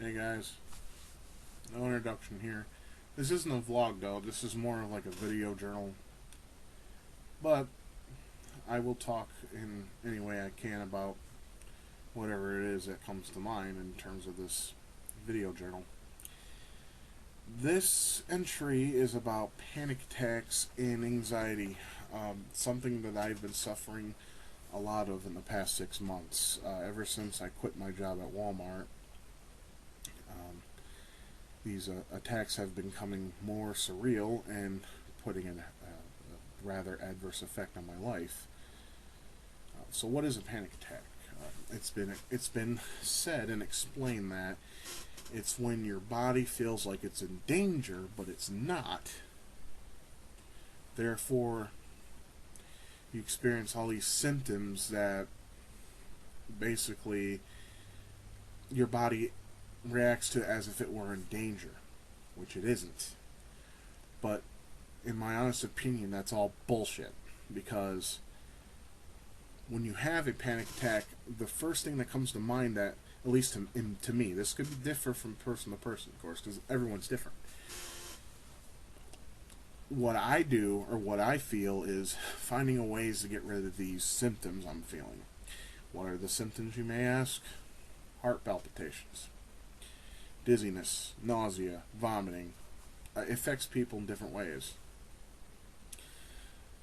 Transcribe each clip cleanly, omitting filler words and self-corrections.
Hey guys, no introduction here. This isn't a vlog though, this is more of like a video journal. But I will talk in any way I can about whatever it is that comes to mind in terms of this video journal. This entry is about panic attacks and anxiety, something that I've been suffering a lot of in the past 6 months, ever since I quit my job at Walmart. These attacks have been becoming more surreal and putting a rather adverse effect on my life. So, what is a panic attack? It's been said and explained that it's when your body feels like it's in danger, but it's not. Therefore, you experience all these symptoms that basically your body reacts to as if it were in danger, which it isn't. But in my honest opinion, that's all bullshit, because when you have a panic attack, the first thing that comes to mind, that at least to me, this could differ from person to person, of course, because everyone's different. What I do, or what I feel, is finding a ways to get rid of these symptoms I'm feeling. What are the symptoms, you may ask? Heart palpitations, dizziness, nausea, vomiting. It affects people in different ways.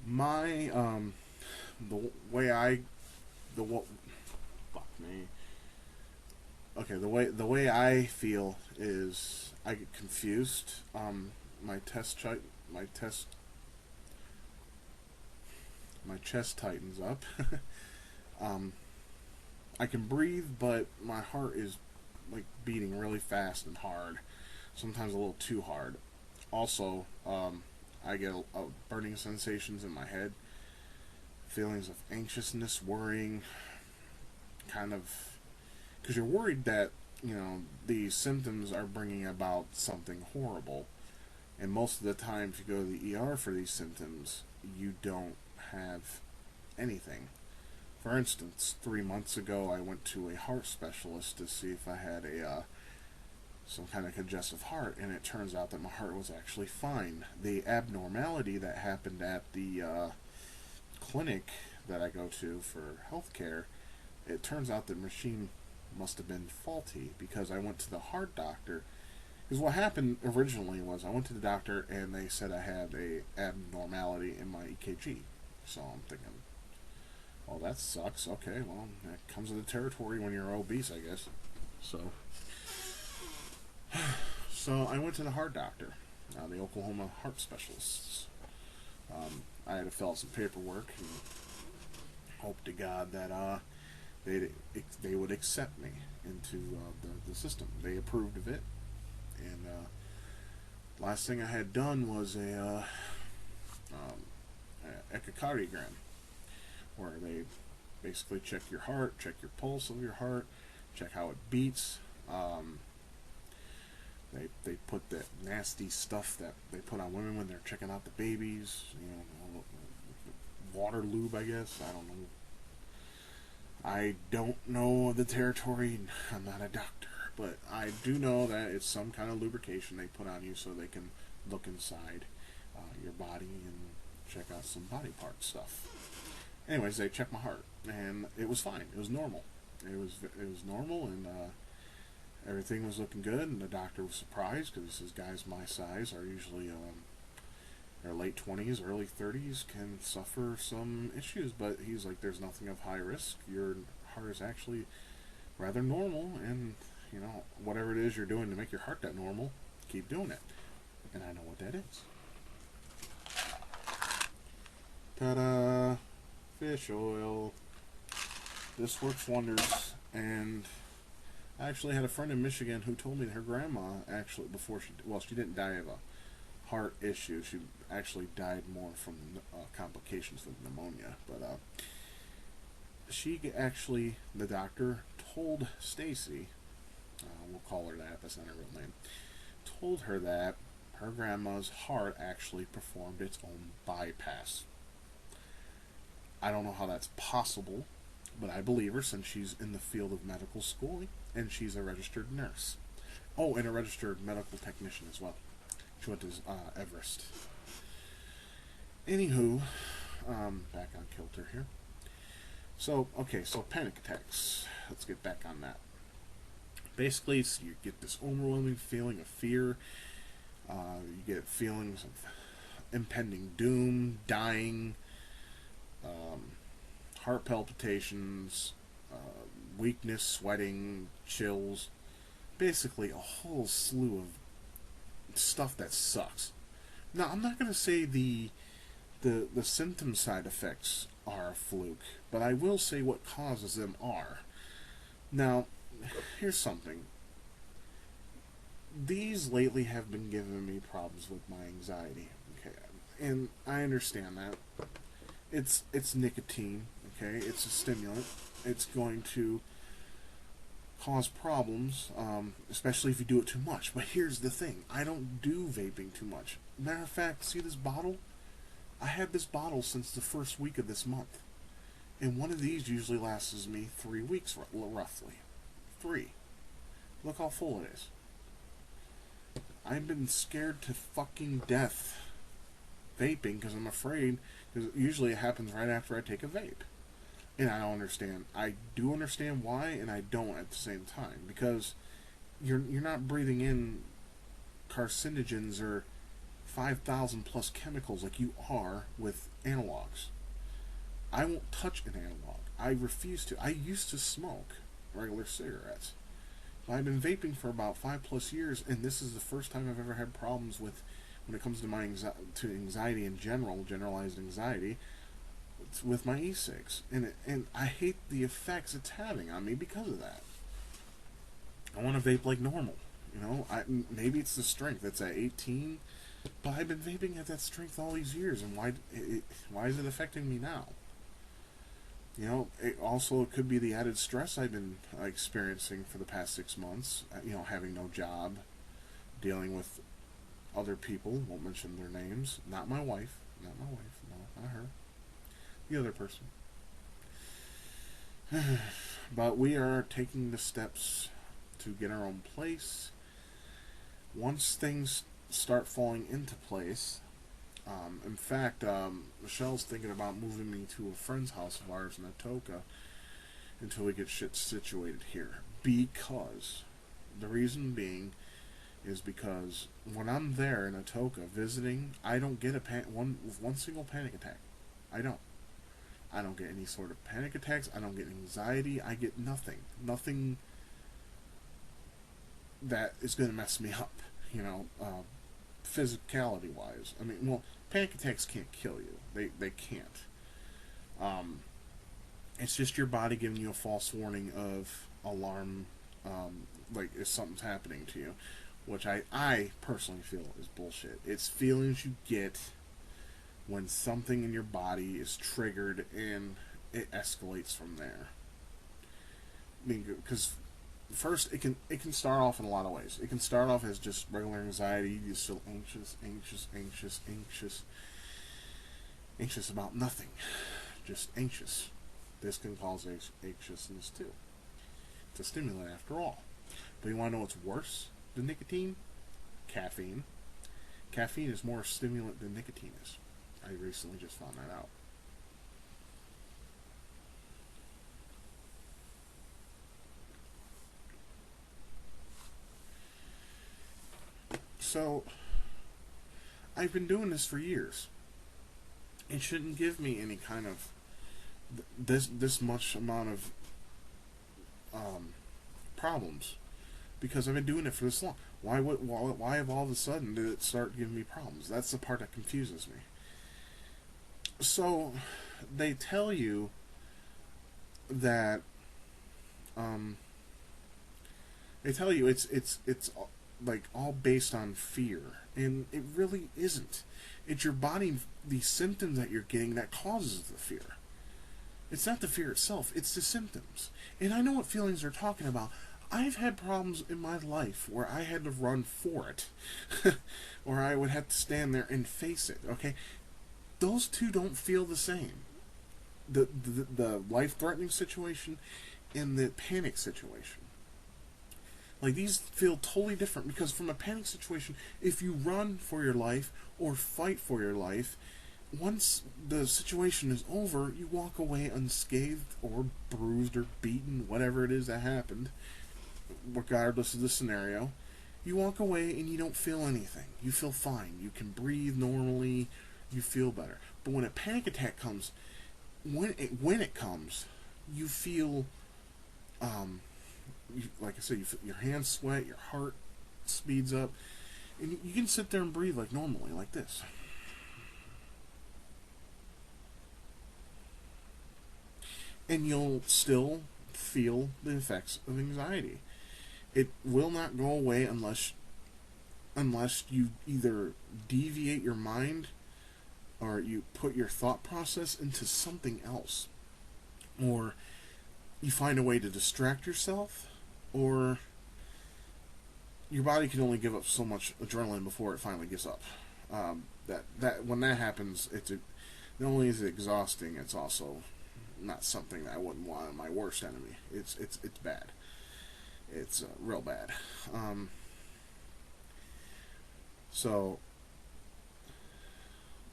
My the way I the what fuck me. Okay, the way I feel is I get confused. My test my test my chest tightens up. um, I can breathe, but my heart is like beating really fast and hard. Sometimes a little too hard. Also, I get burning sensations in my head, feelings of anxiousness, worrying, kind of, because you're worried that these symptoms are bringing about something horrible. And most of the time, if you go to the ER for these symptoms, you don't have anything. For instance, 3 months ago, I went to a heart specialist to see if I had some kind of congestive heart, and it turns out that my heart was actually fine. The abnormality that happened at the clinic that I go to for healthcare, it turns out the machine must have been faulty, because I went to the heart doctor. Because what happened originally was I went to the doctor and they said I had a abnormality in my EKG. So I'm thinking, well, that sucks. Okay, well, that comes with the territory when you're obese, I guess. So, so I went to the heart doctor, the Oklahoma heart specialists. I had to fill out some paperwork and hope to God that they would accept me into the system. They approved of it, and last thing I had done was a echocardiogram, where they basically check your heart, check your pulse of your heart, check how it beats. They put that nasty stuff that they put on women when they're checking out the babies, water lube, I guess. I don't know. I don't know the territory. I'm not a doctor, but I do know that it's some kind of lubrication they put on you so they can look inside your body and check out some body part stuff. Anyways, they checked my heart, and it was fine. It was normal. It was normal, and everything was looking good. And the doctor was surprised, because he says guys my size are usually their late 20s, early 30s can suffer some issues, but he's like, there's nothing of high risk. Your heart is actually rather normal, and whatever it is you're doing to make your heart that normal, keep doing it. And I know what that is. Ta-da! Fish oil. This works wonders. And I actually had a friend in Michigan who told me that her grandma actually, she didn't die of a heart issue. She actually died more from complications with pneumonia. But the doctor told Stacy, we'll call her that, that's not her real name, told her that her grandma's heart actually performed its own bypass. I don't know how that's possible, but I believe her, since she's in the field of medical schooling and she's a registered nurse. Oh, and a registered medical technician as well. She went to Everest. Anywho, back on kilter here. So, okay, so panic attacks. Let's get back on that. Basically, so you get this overwhelming feeling of fear. You get feelings of impending doom, dying, heart palpitations, weakness, sweating, chills. Basically, a whole slew of stuff that sucks. Now, I'm not going to say the symptom side effects are a fluke, but I will say what causes them are. Now, here's something. These lately have been giving me problems with my anxiety. Okay, and I understand that. It's nicotine. Okay, it's a stimulant. It's going to cause problems, especially if you do it too much. But here's the thing: I don't do vaping too much. Matter of fact, see this bottle? I had this bottle since the first week of this month, and one of these usually lasts me 3 weeks, roughly. 3. Look how full it is. I've been scared to fucking death vaping because I'm afraid, because usually it happens right after I take a vape. And I don't understand. I do understand why, and I don't at the same time. Because you're not breathing in carcinogens or 5,000 plus chemicals like you are with analogs. I won't touch an analog. I refuse to. I used to smoke regular cigarettes. I've been vaping for about 5+ years, and this is the first time I've ever had problems with, when it comes to my anxiety in general, generalized anxiety, with my e-cigs, and I hate the effects it's having on me because of that. I want to vape like normal, you know. Maybe it's the strength. It's at 18, but I've been vaping at that strength all these years, and why is it affecting me now? You know, it could be the added stress I've been experiencing for the past 6 months. You know, having no job, dealing with other people. Won't mention their names. Not my wife. Not my wife. No, not her. The other person. But we are taking the steps to get our own place. Once things start falling into place, in fact, Michelle's thinking about moving me to a friend's house of ours in Atoka until we get shit situated here. Because, the reason being, is because when I'm there in Atoka visiting, I don't get one single panic attack. I don't. I don't get any sort of panic attacks. I don't get anxiety. I get nothing. Nothing that is going to mess me up, you know, physicality wise. I mean, well, panic attacks can't kill you. They can't. It's just your body giving you a false warning of alarm, like if something's happening to you, which I personally feel is bullshit. It's feelings you get when something in your body is triggered and it escalates from there. I mean, because first it can start off in a lot of ways. It can start off as just regular anxiety. You just feel anxious about nothing, just anxious. This can cause anxiousness too. It's a stimulant after all. But you want to know what's worse than nicotine? Caffeine. Caffeine is more stimulant than nicotine is. I recently just found that out. So, I've been doing this for years. It shouldn't give me any kind of this much amount of problems, because I've been doing it for this long. Why have all of a sudden did it start giving me problems? That's the part that confuses me. So, they tell you that it's like all based on fear, and it really isn't. It's your body, the symptoms that you're getting, that causes the fear. It's not the fear itself, it's the symptoms. And I know what feelings they're talking about. I've had problems in my life where I had to run for it, or I would have to stand there and face it. Okay, those two don't feel the same. The life-threatening situation and the panic situation. Like, these feel totally different because from a panic situation, if you run for your life or fight for your life, once the situation is over, you walk away unscathed or bruised or beaten, whatever it is that happened, regardless of the scenario. You walk away and you don't feel anything. You feel fine. You can breathe normally. You feel better. But when a panic attack comes, when it comes, you feel, like I said, your hands sweat, your heart speeds up, and you can sit there and breathe like normally, like this. And you'll still feel the effects of anxiety. It will not go away unless you either deviate your mind or you put your thought process into something else, or you find a way to distract yourself, or your body can only give up so much adrenaline before it finally gives up. That when that happens, not only is it exhausting, it's also not something that I wouldn't want in my worst enemy. It's bad. It's real bad. So,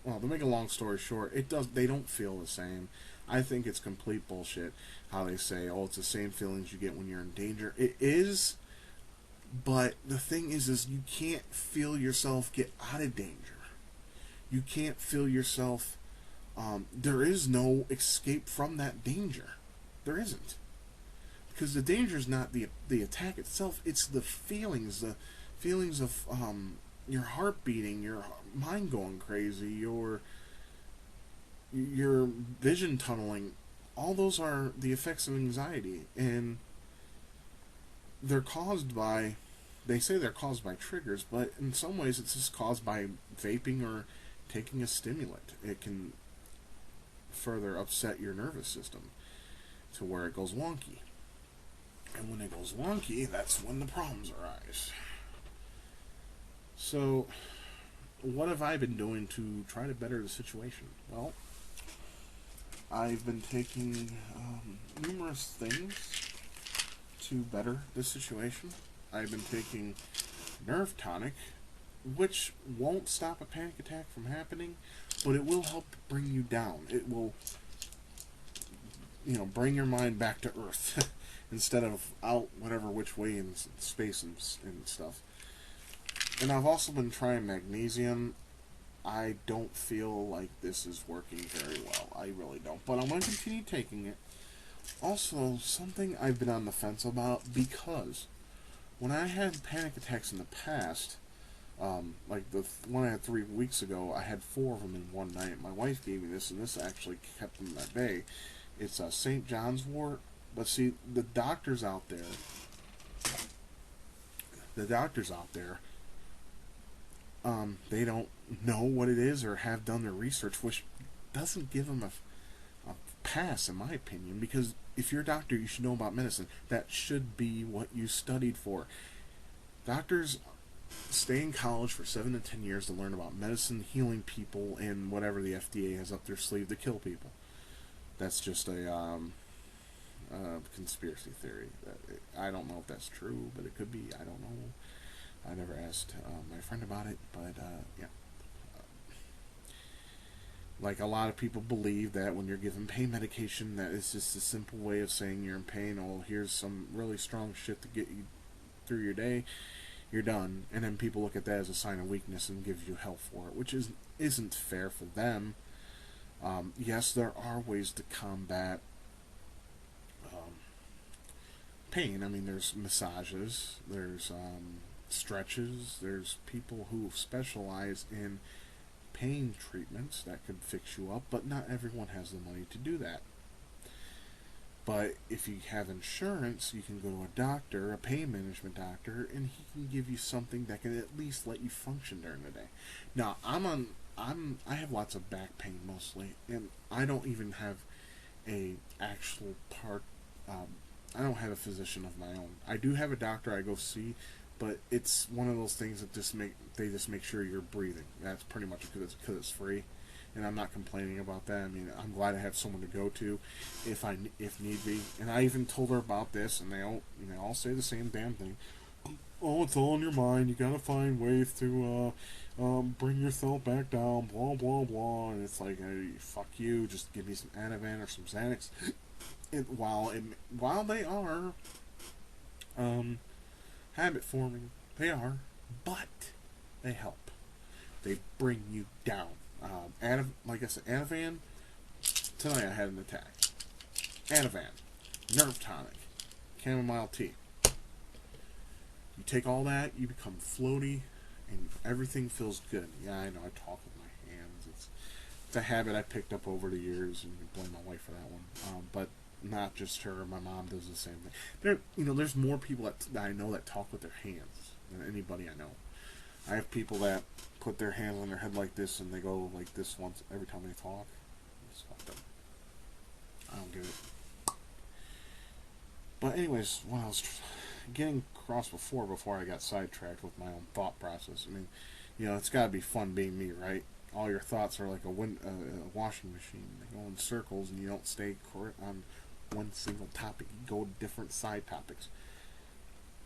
well, to make a long story short, they don't feel the same. I think it's complete bullshit how they say, oh, it's the same feelings you get when you're in danger. It is, but the thing is you can't feel yourself get out of danger. You can't feel yourself. There is no escape from that danger. There isn't, because the danger is not the attack itself. It's the feelings of your heart beating, your mind going crazy, your vision tunneling. All those are the effects of anxiety, and they're caused by. They say they're caused by triggers, but in some ways it's just caused by vaping or taking a stimulant. It can further upset your nervous system to where it goes wonky. And when it goes wonky, that's when the problems arise. So, what have I been doing to try to better the situation? Well, I've been taking numerous things to better the situation. I've been taking Nerve Tonic, which won't stop a panic attack from happening, but it will help bring you down. It will, bring your mind back to earth instead of out whatever which way in space and stuff. And I've also been trying magnesium. I don't feel like this is working very well. I really don't. But I'm going to continue taking it. Also, something I've been on the fence about, because when I had panic attacks in the past, like the one I had 3 weeks ago, I had 4 of them in one night. My wife gave me this, and this actually kept them at bay. It's a St. John's wort. But see, the doctors out there, they don't know what it is or have done their research, which doesn't give them a pass, in my opinion, because if you're a doctor, you should know about medicine. That should be what you studied for. Doctors stay in college for 7 to 10 years to learn about medicine, healing people, and whatever the FDA has up their sleeve to kill people. That's just a conspiracy theory. I don't know if that's true, but it could be. I don't know. I never asked my friend about it, but yeah. Like, a lot of people believe that when you're given pain medication, that it's just a simple way of saying you're in pain. Oh, here's some really strong shit to get you through your day. You're done. And then people look at that as a sign of weakness and give you help for it, which isn't fair for them. Yes, there are ways to combat pain. I mean, there's massages, there's stretches, there's people who specialize in pain treatments that could fix you up, but not everyone has the money to do that. But if you have insurance, you can go to a doctor, a pain management doctor, and he can give you something that can at least let you function during the day. Now, I have lots of back pain mostly, and I don't even have a actual part. I don't have a physician of my own. I do have a doctor I go see, but it's one of those things that they just make sure you're breathing. That's pretty much because it's free, and I'm not complaining about that. I mean, I'm glad I have someone to go to if need be. And I even told her about this, and they all say the same damn thing. oh, it's all in your mind. You gotta find ways to bring yourself back down. Blah blah blah. And it's like, hey, fuck you. Just give me some Ativan or some Xanax. While they are um, habit forming, they are, but they help. They bring you down. Like I said, Ativan. Tonight I had an attack. Ativan, Nerve Tonic, Chamomile Tea. You take all that, you become floaty, and everything feels good. Yeah, I know I talk with my hands. It's a habit I picked up over the years, and I blame my wife for that one. But not just her. My mom does the same thing. There's more people that I know that talk with their hands than anybody I know. I have people that put their hands on their head like this, and they go like this once every time they talk. It's fucked up. I don't get it. But anyways, when I was getting across before I got sidetracked with my own thought process. I mean, it's got to be fun being me, right? All your thoughts are like a washing machine. They go in circles, and you don't stay on one single topic. You go to different side topics.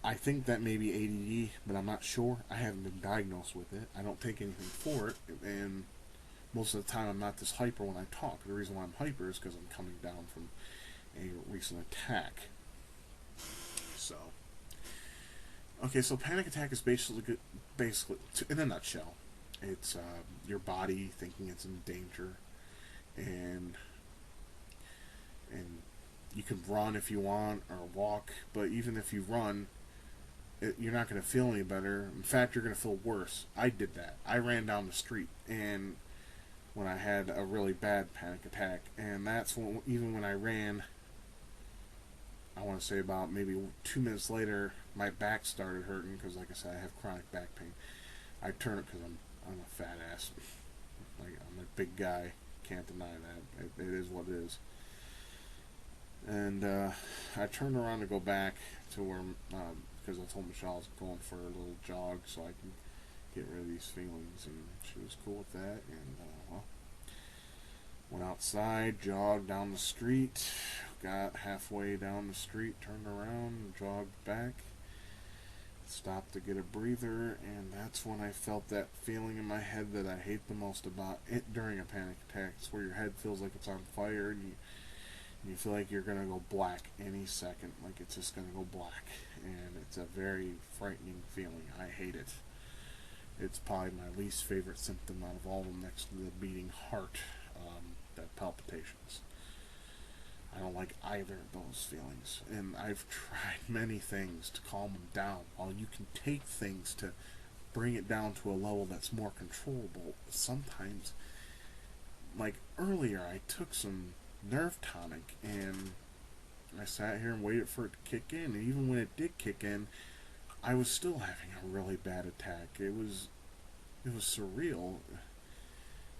I think that may be ADD, but I'm not sure. I haven't been diagnosed with it. I don't take anything for it, and most of the time I'm not this hyper when I talk. The reason why I'm hyper is because I'm coming down from a recent attack. So, okay, so panic attack is basically in a nutshell, it's your body thinking it's in danger, and you can run if you want or walk, but even if you run, you're not going to feel any better. In fact, you're going to feel worse. I did that. I ran down the street, and when I had a really bad panic attack, and that's when, even when I ran, I want to say about maybe 2 minutes later, my back started hurting because, like I said, I have chronic back pain. I turn it because I'm a fat ass. Like, I'm a big guy. Can't deny that. It is what it is. And I turned around to go back to where, because I told Michelle I was going for a little jog so I can get rid of these feelings, and she was cool with that. And went outside, jogged down the street, got halfway down the street, turned around, jogged back, stopped to get a breather, and that's when I felt that feeling in my head that I hate the most about it during a panic attack. It's where your head feels like it's on fire, and you feel like you're going to go black any second, like it's just going to go black, and it's a very frightening feeling. I hate it. It's probably my least favorite symptom out of all of them, next to the beating heart, that palpitations. I don't like either of those feelings, and I've tried many things to calm them down. While you can take things to bring it down to a level that's more controllable, sometimes, like earlier, I took some Nerve Tonic, and I sat here and waited for it to kick in, and even when it did kick in, I was still having a really bad attack. It was surreal.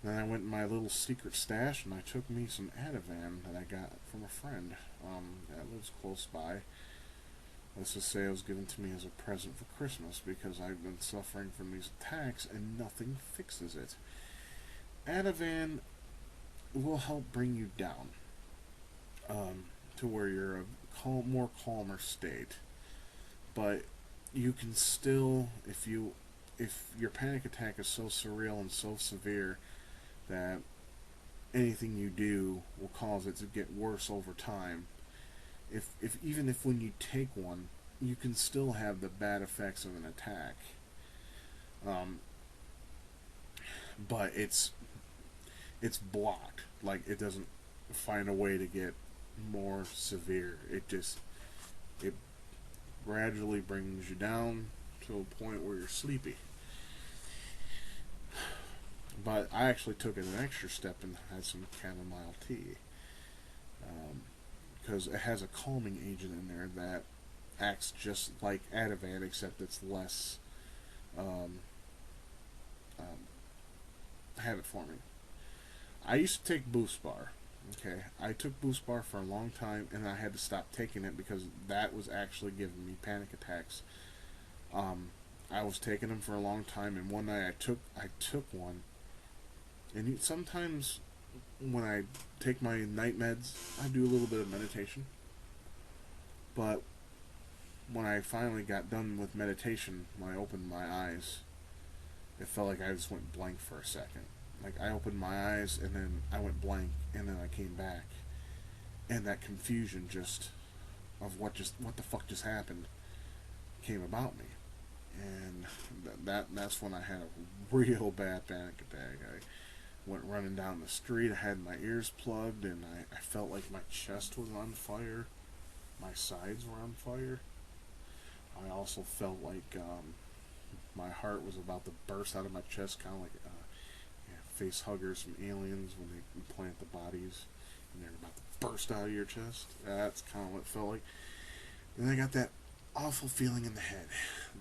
Then I went in my little secret stash and I took me some Ativan that I got from a friend that lives close by. Let's just say it was given to me as a present for Christmas because I've been suffering from these attacks and nothing fixes it. Ativan will help bring you down to where you're a more calmer state. But you can still, if your panic attack is so surreal and so severe that anything you do will cause it to get worse over time. Even if when you take one, you can still have the bad effects of an attack. But it's blocked. Like, it doesn't find a way to get more severe. It gradually brings you down to a point where you're sleepy. But I actually took it an extra step and had some chamomile tea, because it has a calming agent in there that acts just like Ativan, except it's less habit forming. I used to take Boost Bar. Okay, I took Boost Bar for a long time, and I had to stop taking it because that was actually giving me panic attacks. I was taking them for a long time, and one night I took one. And sometimes when I take my night meds, I do a little bit of meditation. But when I finally got done with meditation, when I opened my eyes, it felt like I just went blank for a second. Like I opened my eyes and then I went blank and then I came back, and that confusion just of what the fuck just happened came about me, and that's when I had a real bad panic attack. I went running down the street. I had my ears plugged, and I felt like my chest was on fire. My sides were on fire. I also felt like my heart was about to burst out of my chest, kind of like face huggers from Aliens when they implant the bodies and they're about to burst out of your chest. That's kind of what it felt like. And I got that awful feeling in the head.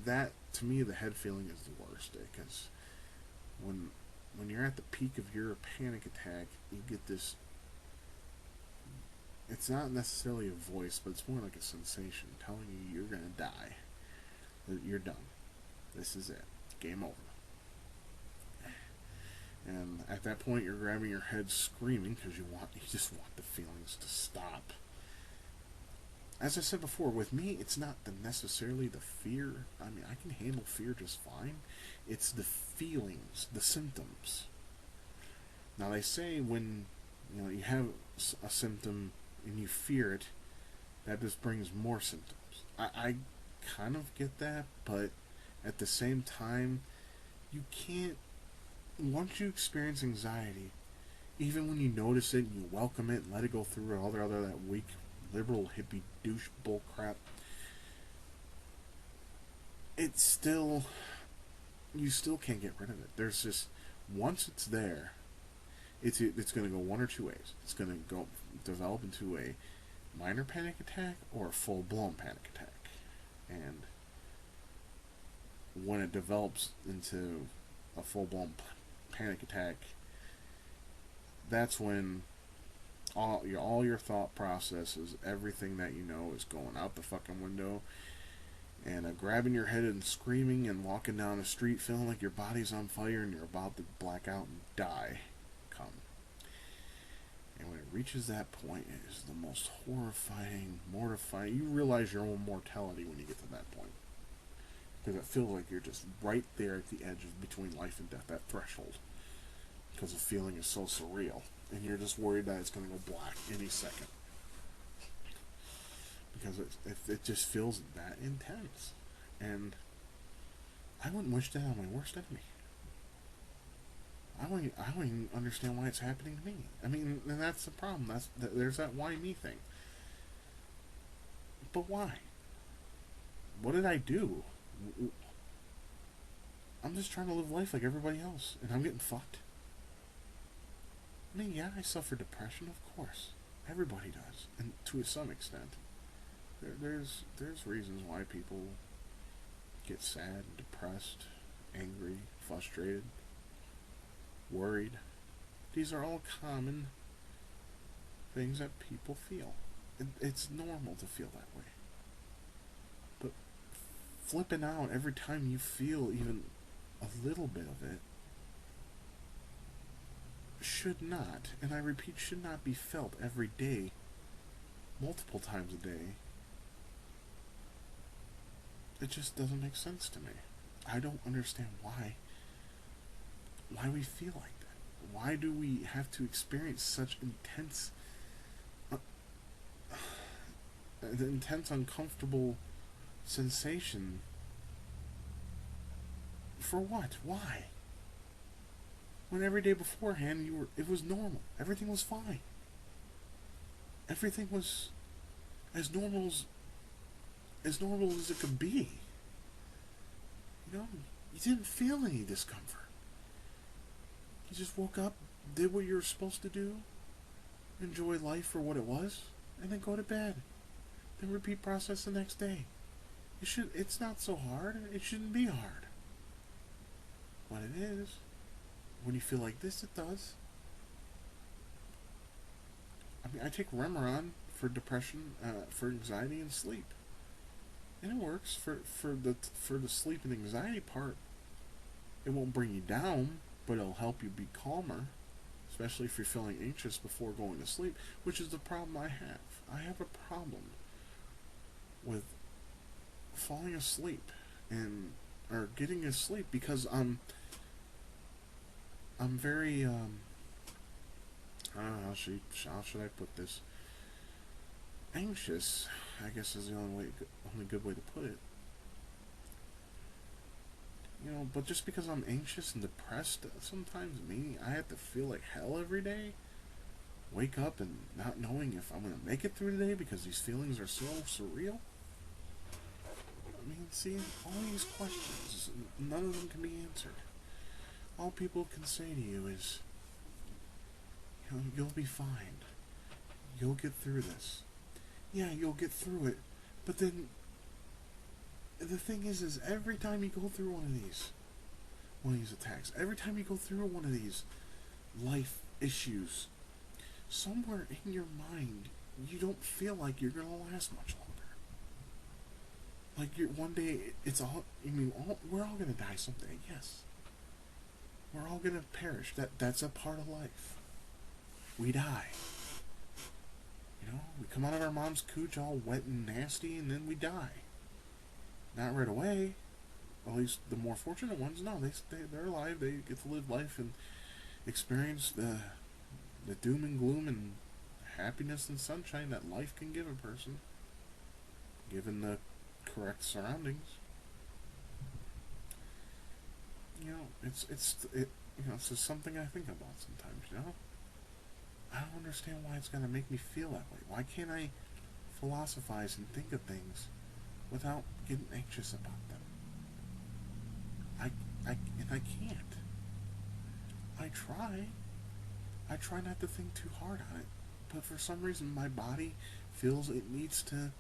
That, to me, the head feeling is the worst, because when you're at the peak of your panic attack, you get this. It's not necessarily a voice, but it's more like a sensation telling you you're gonna die. That you're done. This is it. Game over. And at that point, you're grabbing your head, screaming because you just want the feelings to stop. As I said before, with me, it's not necessarily the fear. I mean, I can handle fear just fine. It's the feelings, the symptoms. Now, they say when you have a symptom and you fear it, that just brings more symptoms. I kind of get that, but at the same time, you can't. Once you experience anxiety, even when you notice it and you welcome it and let it go through all the other that weak liberal hippie douche bull crap, it's still, you still can't get rid of it. There's just, once it's there, it's going to go one or two ways. It's going to go develop into a minor panic attack or a full blown panic attack. And when it develops into a full blown panic attack, that's when all your thought processes, everything that you know, is going out the fucking window, and grabbing your head and screaming and walking down the street feeling like your body's on fire and you're about to black out and die come. And when it reaches that point, it is the most horrifying, mortifying. You realize your own mortality when you get to that point, because it feels like you're just right there at the edge of between life and death, that threshold, because the feeling is so surreal, and you're just worried that it's going to go black any second, because it just feels that intense. And I wouldn't wish that on my worst enemy. I don't even understand why it's happening to me. I mean, and that's the problem. There's that why me thing. But why? What did I do? I'm just trying to live life like everybody else, and I'm getting fucked. I mean, yeah, I suffer depression, of course. Everybody does, and to some extent. There's reasons why people get sad, depressed, angry, frustrated, worried. These are all common things that people feel. It's normal to feel that way. But flipping out every time you feel even a little bit of it should not, and I repeat, should not be felt every day, multiple times a day. It just doesn't make sense to me. I don't understand why we feel like that. Why do we have to experience such intense uncomfortable sensation? For what? Why? When every day beforehand it was normal. Everything was fine. Everything was as normal as it could be. You didn't feel any discomfort. You just woke up, did what you were supposed to do, enjoy life for what it was, and then go to bed. Then repeat process the next day. It's not so hard. It shouldn't be hard. But it is. When you feel like this, it does. I mean, I take Remeron for depression, for anxiety and sleep. And it works for the sleep and anxiety part. It won't bring you down, but it'll help you be calmer, especially if you're feeling anxious before going to sleep, which is the problem I have. I have a problem with falling asleep and or getting asleep because I'm very I don't know how should I put this, anxious, I guess is the only good way to put it. But just because I'm anxious and depressed, sometimes meaning I have to feel like hell every day. Wake up and not knowing if I'm gonna make it through the day because these feelings are so surreal. I mean, see, all these questions, none of them can be answered. All people can say to you is, you'll be fine. You'll get through this. Yeah, you'll get through it. But then, the thing is every time you go through one of these attacks, every time you go through one of these life issues, somewhere in your mind, you don't feel like you're gonna last much longer. Like one day, we're all gonna die someday. Yes, we're all gonna perish. That's a part of life. We die. We come out of our mom's cooch all wet and nasty, and then we die. Not right away. At least the more fortunate ones, no, they're alive. They get to live life and experience the doom and gloom and happiness and sunshine that life can give a person, given the correct surroundings. It's just something I think about sometimes. I don't understand why it's gonna make me feel that way. Why can't I philosophize and think of things without getting anxious about them? I can't. I try. I try not to think too hard on it, but for some reason my body feels it needs to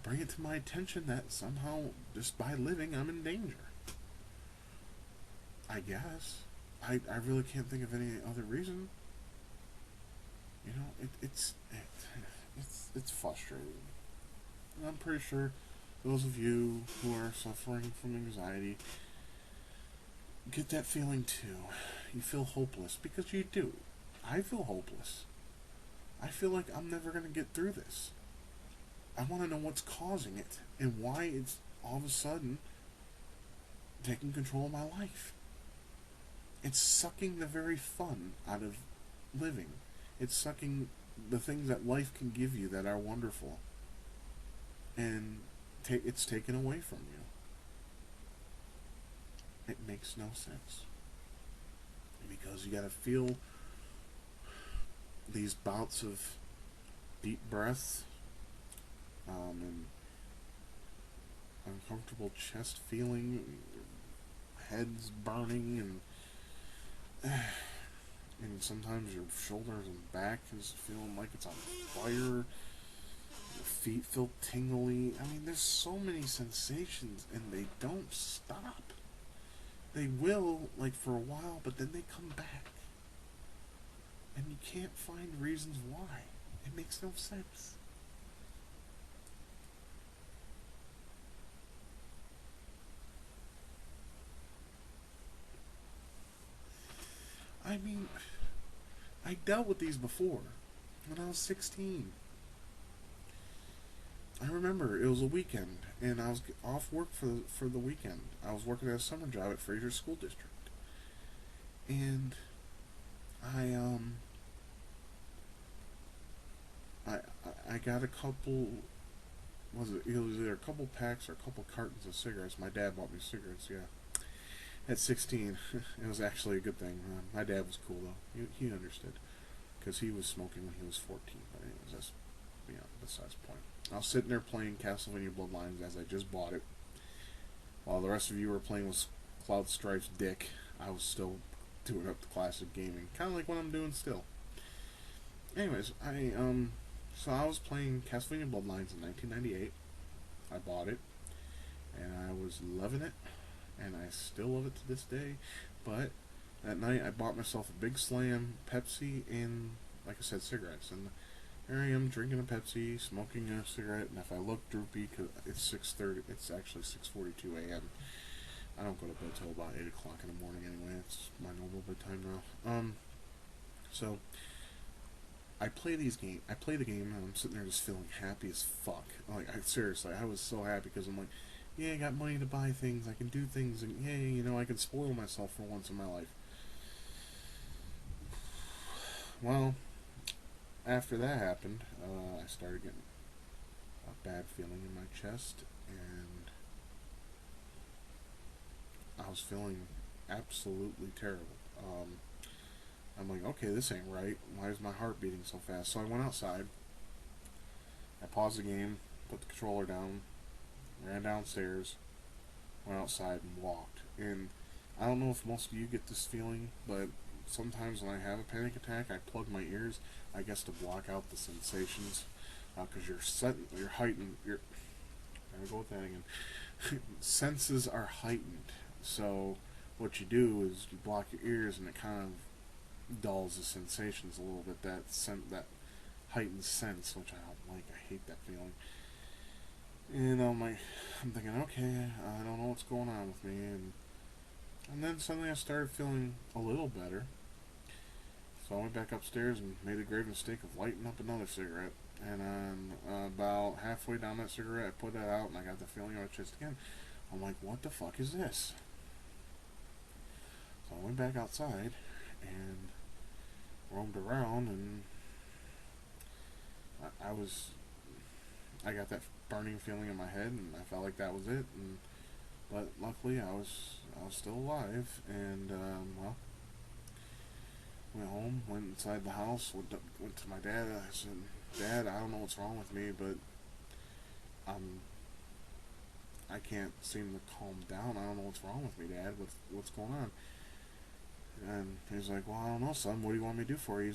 bring it to my attention that somehow, just by living, I'm in danger. I guess. I really can't think of any other reason. It's frustrating. And I'm pretty sure those of you who are suffering from anxiety get that feeling too. You feel hopeless because you do. I feel hopeless. I feel like I'm never going to get through this. I want to know what's causing it and why it's all of a sudden taking control of my life. It's sucking the very fun out of living. It's sucking the things that life can give you that are wonderful, and it's taken away from you. It makes no sense. Because you gotta feel these bouts of deep breath, and uncomfortable chest feeling, heads burning, and sometimes your shoulders and back is feeling like it's on fire. Your feet feel tingly. There's so many sensations, and they don't stop. They will, like, for a while, but then they come back. And you can't find reasons why. It makes no sense. I dealt with these before, when I was 16. I remember it was a weekend, and I was off work for the weekend. I was working at a summer job at Fraser School District, and I I got a couple. It was either a couple packs or a couple cartons of cigarettes. My dad bought me cigarettes. Yeah, at 16, it was actually a good thing. My dad was cool though. He understood because he was smoking when he was 14. But anyways, that's besides the point. I was sitting there playing Castlevania Bloodlines as I just bought it, while the rest of you were playing with Cloud Strife's dick. I was still doing up the classic gaming, kind of like what I'm doing still. Anyways, so I was playing Castlevania Bloodlines in 1998. I bought it, and I was loving it, and I still love it to this day. But that night, I bought myself a Big Slam, Pepsi, and, like I said, cigarettes. And here I am drinking a Pepsi, smoking a cigarette, and if I look droopy, cause it's 6:30. It's actually 6:42 a.m. I don't go to bed till about 8 o'clock in the morning anyway. It's my normal bedtime now. So I play the game, and I'm sitting there just feeling happy as fuck. Like, seriously, I was so happy because I'm like, yeah, I got money to buy things, I can do things, and yay, you know, I can spoil myself for once in my life. Well, after that happened, I started getting a bad feeling in my chest, and I was feeling absolutely terrible. I'm like, okay, this ain't right. Why is my heart beating so fast? So I went outside. I paused the game, put the controller down, ran downstairs, went outside, and walked. And I don't know if most of you get this feeling, but sometimes when I have a panic attack, I plug my ears, I guess to block out the sensations, because you're heightened. I'm gonna go with that again. Senses are heightened. So what you do is you block your ears, and it kind of dulls the sensations a little bit. That heightened sense, which I don't like. I hate that feeling. And I'm thinking, okay, I don't know what's going on with me, and then suddenly I started feeling a little better. So I went back upstairs and made the grave mistake of lighting up another cigarette. And about halfway down that cigarette, I put that out, and I got the feeling in my chest again. I'm like, what the fuck is this? So I went back outside and roamed around, and I got that burning feeling in my head, and I felt like that was it. But luckily, I was still alive, and well, went home, went inside the house, went to my dad. I said, Dad, I don't know what's wrong with me, but I'm I can't seem to calm down. I don't know what's wrong with me, Dad. What's going on? And he's like, well, I don't know, son. What do you want me to do for you?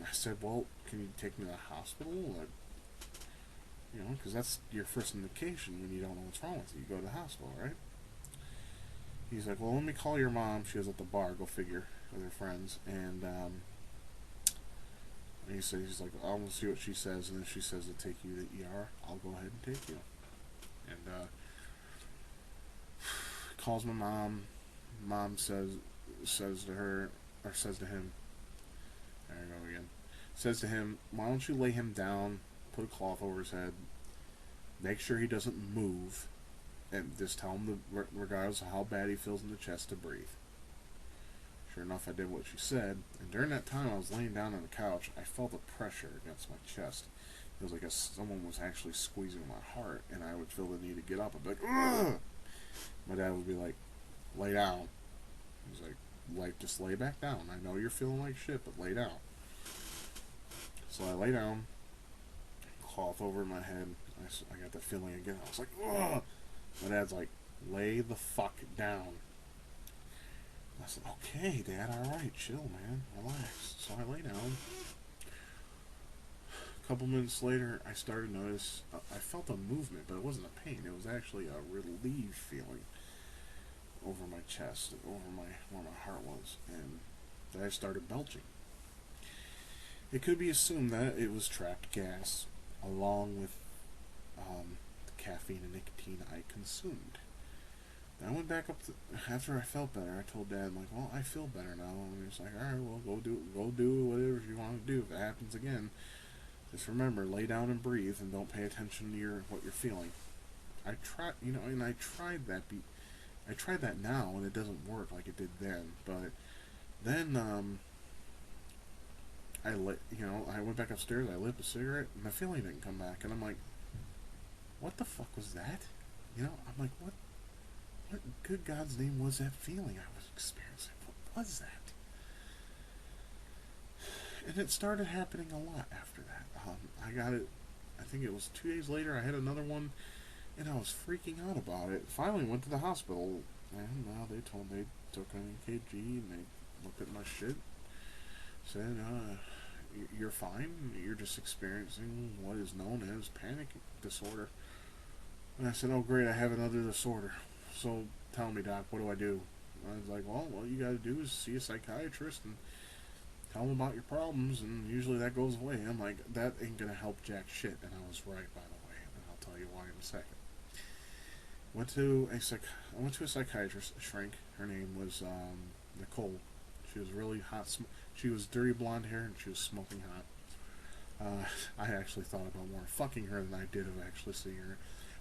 I said, well, can you take me to the hospital? Like, you know, because that's your first indication when you don't know what's wrong with you. You go to the hospital, right? He's like, well, let me call your mom. She was at the bar, go figure, with her friends. And he said, he's like, I'm going to see what she says. And if she says to take you to the ER, I'll go ahead and take you. And calls my mom. Mom says to her, or says to him, there I go again. Says to him, why don't you lay him down, put a cloth over his head, make sure he doesn't move, and just tell him, regardless of how bad he feels in the chest, to breathe. Sure enough, I did what she said, and during that time I was laying down on the couch, I felt a pressure against my chest. It was like someone was actually squeezing my heart, and I would feel the need to get up. I'd be like, ugh! My dad would be like, lay down. He's like, just lay back down. I know you're feeling like shit, but lay down. So I lay down, cloth over my head. I got that feeling again. I was like, ugh! My dad's like, lay the fuck down. I said, okay, Dad, alright, chill, man, relax. So I lay down. A couple minutes later, I started to notice, I felt a movement, but it wasn't a pain. It was actually a relief feeling over my chest, where my heart was, and then I started belching. It could be assumed that it was trapped gas, along with the caffeine and nicotine I consumed. I went back up after I felt better. I told Dad, like, well, I feel better now. And he's like, all right, well, go do whatever you want to do. If it happens again, just remember, lay down and breathe, and don't pay attention to what you're feeling. I tried, and I tried that. I tried that now, and it doesn't work like it did then. But then, I went back upstairs. I lit a cigarette, and the feeling didn't come back. And I'm like, what the fuck was that? I'm like, what good God's name was that feeling I was experiencing? What was that? And it started happening a lot after that. I got it, I think it was 2 days later, I had another one, and I was freaking out about it. Finally went to the hospital, and they took an EKG, and they looked at my shit, said, you're fine, you're just experiencing what is known as panic disorder. And I said, oh great, I have another disorder. So tell me, Doc, what do I do? I was like, well, all you gotta do is see a psychiatrist and tell them about your problems, and usually that goes away. I'm like, that ain't gonna help jack shit. And I was right, by the way, and I'll tell you why in a second. I went to a psychiatrist, a shrink. Her name was Nicole. She was really hot. She was dirty blonde hair, and she was smoking hot. I actually thought about more fucking her than I did of actually seeing her.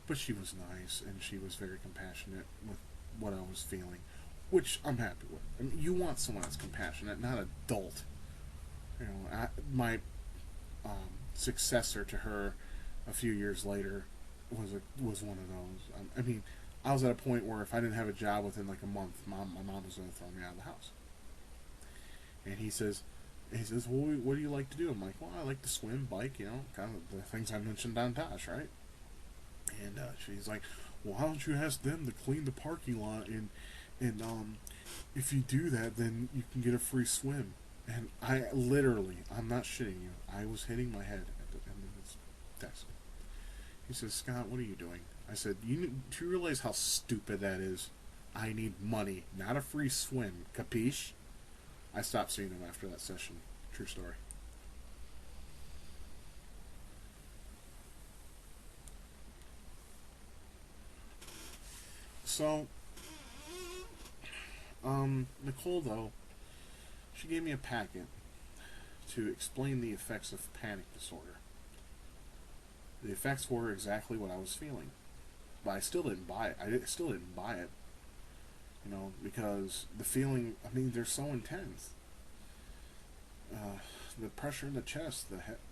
But she was nice, and she was very compassionate with what I was feeling, which I'm happy with. I mean, you want someone that's compassionate, not adult. You know, my successor to her a few years later was one of those. I mean, I was at a point where if I didn't have a job within like a month, my mom was going to throw me out of the house. And he says, well, what do you like to do? I'm like, well, I like to swim, bike, you know, kind of the things I mentioned on Tosh, right? And she's like, well, why don't you ask them to clean the parking lot, and if you do that, then you can get a free swim. And I literally, I'm not shitting you, I was hitting my head at the end of this text. He says, Scott, what are you doing? I said, do you realize how stupid that is? I need money, not a free swim. Capiche? I stopped seeing him after that session. True story. So, Nicole, though, she gave me a packet to explain the effects of panic disorder. The effects were exactly what I was feeling. But I still didn't buy it. Still didn't buy it. You know, because the feeling, I mean, they're so intense. The pressure in the chest,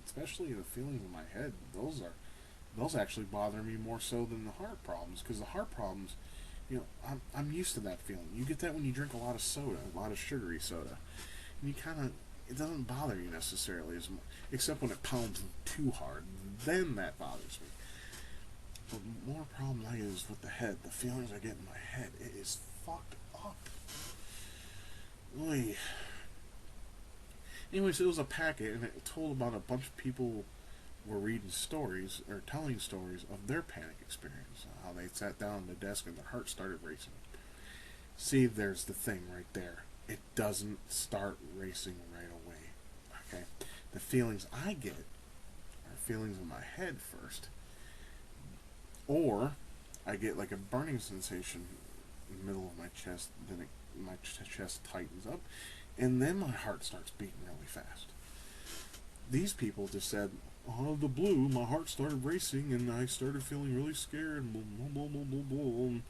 especially the feelings in my head, those actually bother me more so than the heart problems. Because the heart problems, you know, I'm used to that feeling. You get that when you drink a lot of soda, a lot of sugary soda, and you kind of, it doesn't bother you necessarily as much, except when it pounds too hard. Then that bothers me. The more problem I is with the head, the feelings I get in my head, it is fucked up. Oy. Anyways, it was a packet, and it told about a bunch of people were reading stories or telling stories of their panic experience. How they sat down at the desk and their heart started racing. See, there's the thing right there. It doesn't start racing right away. Okay, the feelings I get are feelings in my head first, or I get like a burning sensation in the middle of my chest. Then my chest tightens up, and then my heart starts beating really fast. These people just said, out of the blue, my heart started racing, and I started feeling really scared. Blah, blah, blah, blah, blah, blah.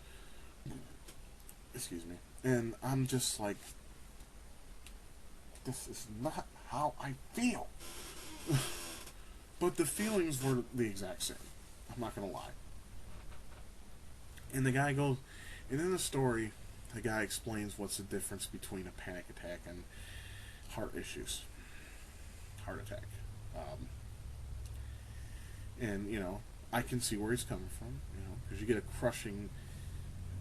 Excuse me. And I'm just like, this is not how I feel. But the feelings were the exact same. I'm not going to lie. And the guy goes, and in the story, the guy explains what's the difference between a panic attack and heart issues. Heart attack. And, you know, I can see where he's coming from, you know, because you get a crushing,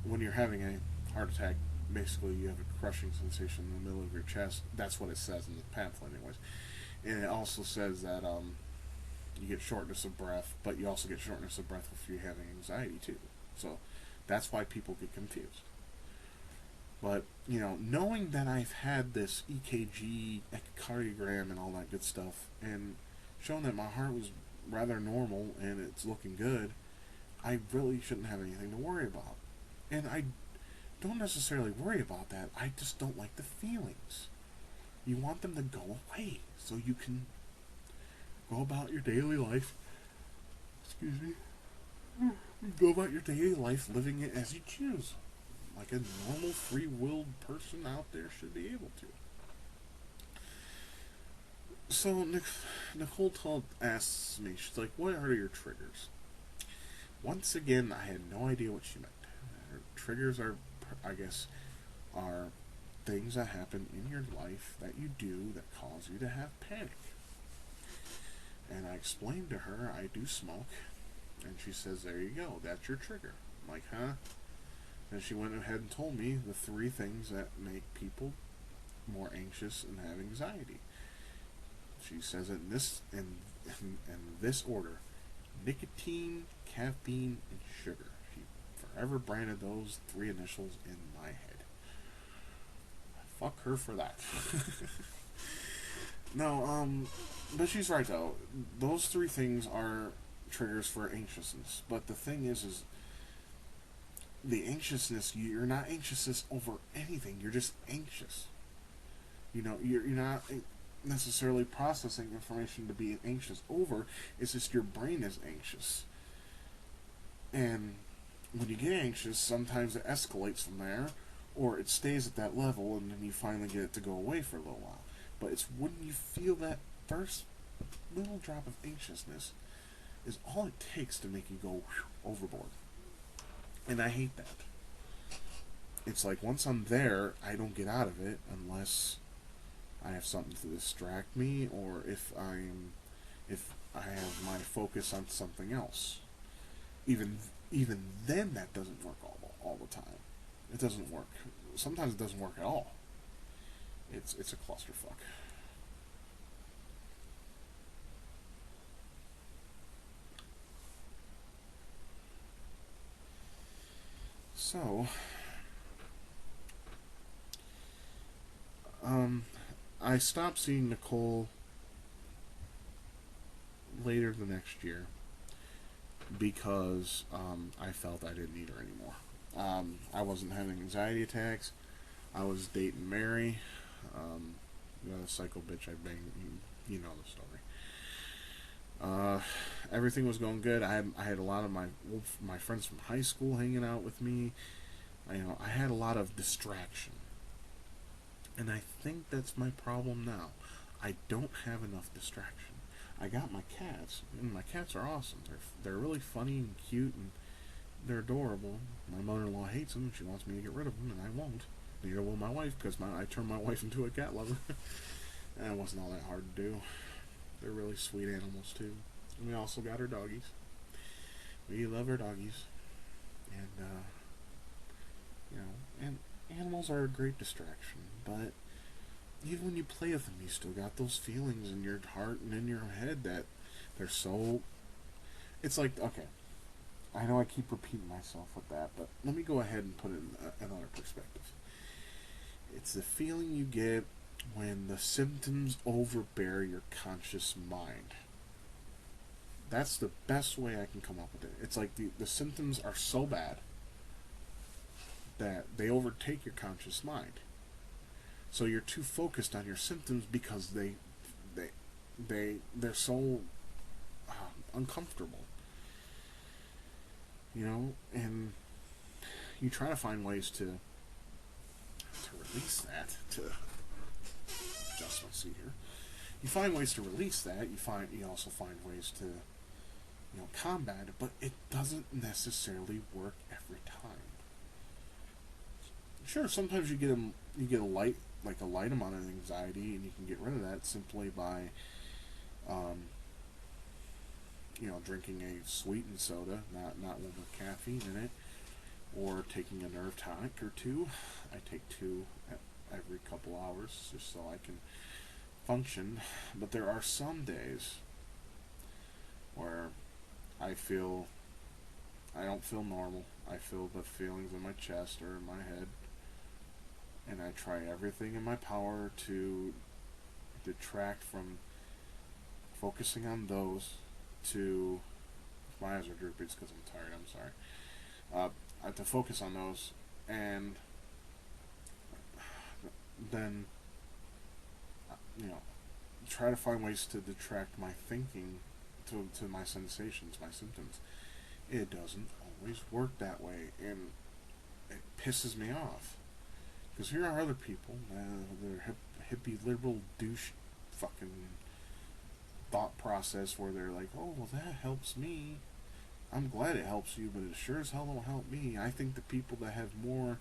when you're having a heart attack, basically you have a crushing sensation in the middle of your chest. That's what it says in the pamphlet anyways. And it also says that you get shortness of breath, but you also get shortness of breath if you're having anxiety too. So that's why people get confused. But, you know, knowing that I've had this EKG, echocardiogram, and all that good stuff, and showing that my heart was rather normal and it's looking good, I really shouldn't have anything to worry about. And I don't necessarily worry about that. I just don't like the feelings. You want them to go away so you can go about your daily life. Excuse me. Go about your daily life living it as you choose. Like a normal, free-willed person out there should be able to. So Nicole asks me, she's like, what are your triggers? Once again, I had no idea what she meant. Her triggers are, I guess, are things that happen in your life that you do that cause you to have panic. And I explained to her, I do smoke. And she says, there you go, that's your trigger. I'm like, huh? And she went ahead and told me the 3 things that make people more anxious and have anxiety. She says it in this order: nicotine, caffeine, and sugar. She forever branded those 3 initials in my head. Fuck her for that. No, but she's right though. Those 3 things are triggers for anxiousness. But the thing is the anxiousness, you're not anxious over anything. You're just anxious. You know, you're not necessarily processing information to be anxious over. It's just your brain is anxious. And when you get anxious, sometimes it escalates from there, or it stays at that level, and then you finally get it to go away for a little while. But it's when you feel that first little drop of anxiousness is all it takes to make you go overboard. And I hate that. It's like once I'm there, I don't get out of it unless I have something to distract me, or if I have my focus on something else. Even even then, that doesn't work all the time. It doesn't work. Sometimes it doesn't work at all. It's a clusterfuck. So, um, I stopped seeing Nicole later the next year because I felt I didn't need her anymore. I wasn't having anxiety attacks. I was dating Mary, the psycho bitch I banged. You know the story. Uh, Everything was going good. I had a lot of my friends from high school hanging out with me. I had a lot of distraction, and I think that's my problem now. I don't have enough distraction. I got my cats, and my cats are awesome. They're really funny and cute, and they're adorable. My mother-in-law hates them, and she wants me to get rid of them, and I won't. Neither will my wife, because I turned my wife into a cat lover. And it wasn't all that hard to do. They're really sweet animals, too. And we also got our doggies. We love our doggies. And, and animals are a great distraction, but even when you play with them, you still got those feelings in your heart and in your head that they're so. It's like, okay, I know I keep repeating myself with that, but let me go ahead and put it in another perspective. It's the feeling you get when the symptoms overbear your conscious mind. That's the best way I can come up with it. It's like the symptoms are so bad that they overtake your conscious mind. So you're too focused on your symptoms because they're so uncomfortable, and you try to find ways to release that. To adjust my seat here, you find ways to release that. You also find ways to combat it, but it doesn't necessarily work every time. Sure, sometimes you get a light amount of anxiety, and you can get rid of that simply by um, drinking a sweetened soda, not one with caffeine in it, or taking a nerve tonic or two. I take two every couple hours just so I can function. But there are some days where I don't feel normal. I feel the feelings in my chest or in my head, and I try everything in my power to detract from focusing on those. To My eyes are droopy, it's because I'm tired. I'm sorry. I have to focus on those, and then try to find ways to detract my thinking to my sensations, my symptoms. It doesn't always work that way, and it pisses me off. Because here are other people, they're hippie liberal douche fucking thought process where they're like, oh, well, that helps me. I'm glad it helps you, but it sure as hell don't help me. I think the people that have more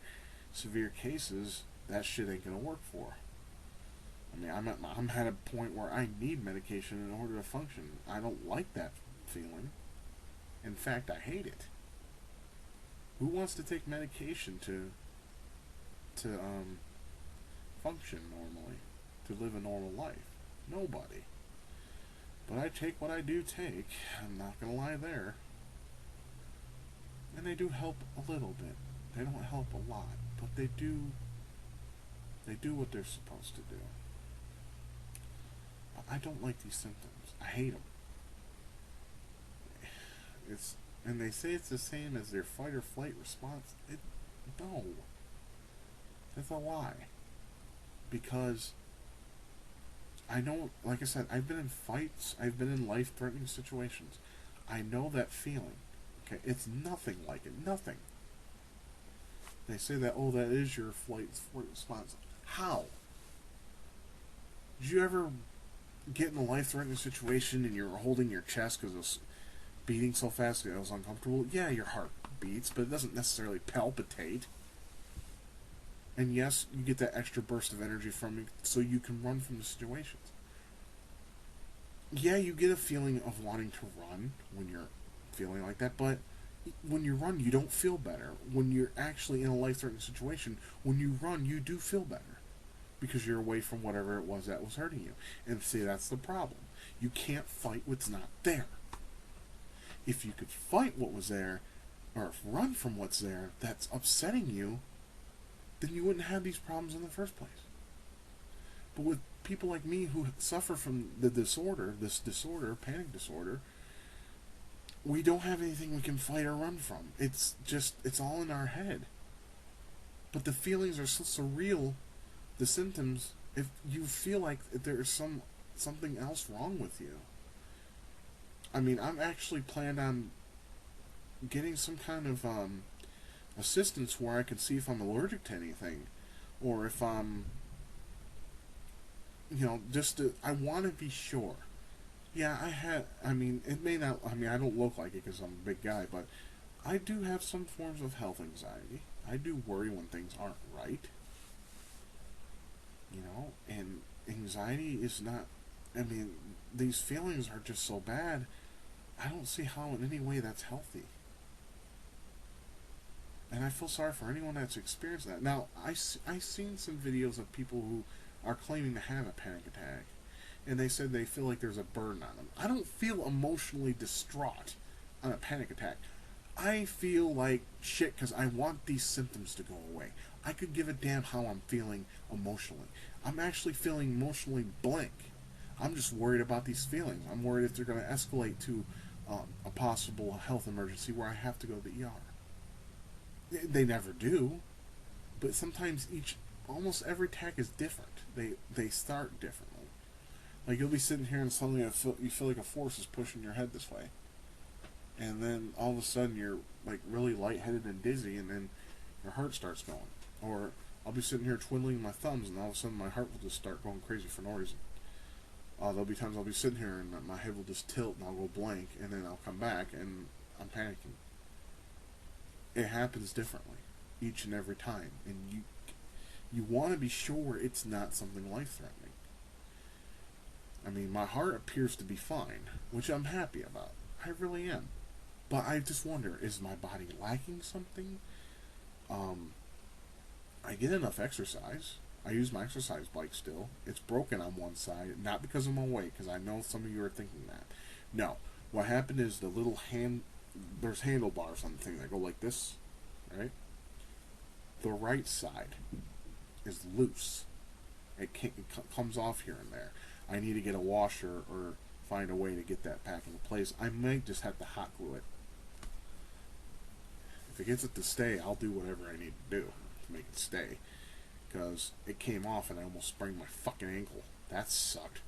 severe cases, that shit ain't gonna work for. I mean, I'm at a point where I need medication in order to function. I don't like that feeling. In fact, I hate it. Who wants to take medication to function normally, to live a normal life? Nobody. But I take what I do take. I'm not gonna lie there. And they do help a little bit. They don't help a lot, but they do. They do what they're supposed to do. But I don't like these symptoms. I hate them. And they say it's the same as their fight or flight response. No, that's a lie. Because I know, like I said, I've been in fights. I've been in life-threatening situations. I know that feeling. Okay, it's nothing like it. Nothing. They say that, oh, that is your flight response. How? Did you ever get in a life-threatening situation and you're holding your chest because it was beating so fast that it was uncomfortable? Yeah, your heart beats, but it doesn't necessarily palpitate. And yes, you get that extra burst of energy from it so you can run from the situations. Yeah, you get a feeling of wanting to run when you're feeling like that, but when you run, you don't feel better. When you're actually in a life-threatening situation, when you run, you do feel better because you're away from whatever it was that was hurting you. And see, that's the problem. You can't fight what's not there. If you could fight what was there, or run from what's there that's upsetting you, then you wouldn't have these problems in the first place. But with people like me who suffer from the disorder, this disorder, panic disorder, we don't have anything we can fight or run from. It's all in our head. But the feelings are so surreal, the symptoms, if you feel like there's something else wrong with you. I mean, I'm actually planned on getting some kind of assistance where I can see if I'm allergic to anything, or if I'm, I want to be sure. Yeah, it may not, I don't look like it because I'm a big guy, but I do have some forms of health anxiety. I do worry when things aren't right. And anxiety is not, these feelings are just so bad, I don't see how in any way that's healthy. And I feel sorry for anyone that's experienced that. Now, I've seen some videos of people who are claiming to have a panic attack, and they said they feel like there's a burden on them. I don't feel emotionally distraught on a panic attack. I feel like shit because I want these symptoms to go away. I could give a damn how I'm feeling emotionally. I'm actually feeling emotionally blank. I'm just worried about these feelings. I'm worried if they're going to escalate to a possible health emergency where I have to go to the ER. They never do, but sometimes almost every attack is different. They start differently. Like you'll be sitting here and suddenly you feel like a force is pushing your head this way, and then all of a sudden you're like really lightheaded and dizzy, and then your heart starts going. Or I'll be sitting here twiddling my thumbs, and all of a sudden my heart will just start going crazy for no reason. There'll be times I'll be sitting here and my head will just tilt and I'll go blank, and then I'll come back and I'm panicking. It happens differently each and every time, and you want to be sure it's not something life-threatening. My heart appears to be fine, which I'm happy about. I really am. But I just wonder, is my body lacking something? I get enough exercise. I use my exercise bike still. It's broken on one side, not because of my weight, because I know some of you are thinking that. No. What happened is there's handlebars on the thing that go like this, right? The right side is loose. It comes off here and there. I need to get a washer or find a way to get that back into place. I might just have to hot glue it. If it gets it to stay, I'll do whatever I need to do to make it stay. Because it came off and I almost sprained my fucking ankle. That sucked.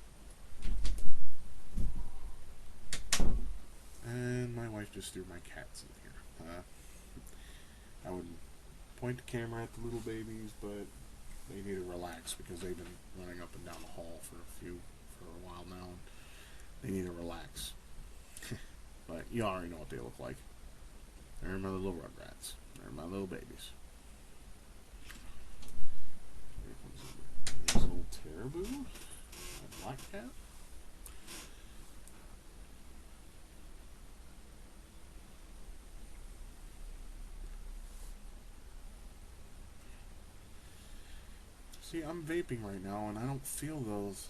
And my wife just threw my cats in here. I would point the camera at the little babies, but they need to relax because they've been running up and down the hall for a while now. And they need to relax. But you already know what they look like. They're my little rugrats. They're my little babies. This little Caribou, a black cat. See, I'm vaping right now, and I don't feel those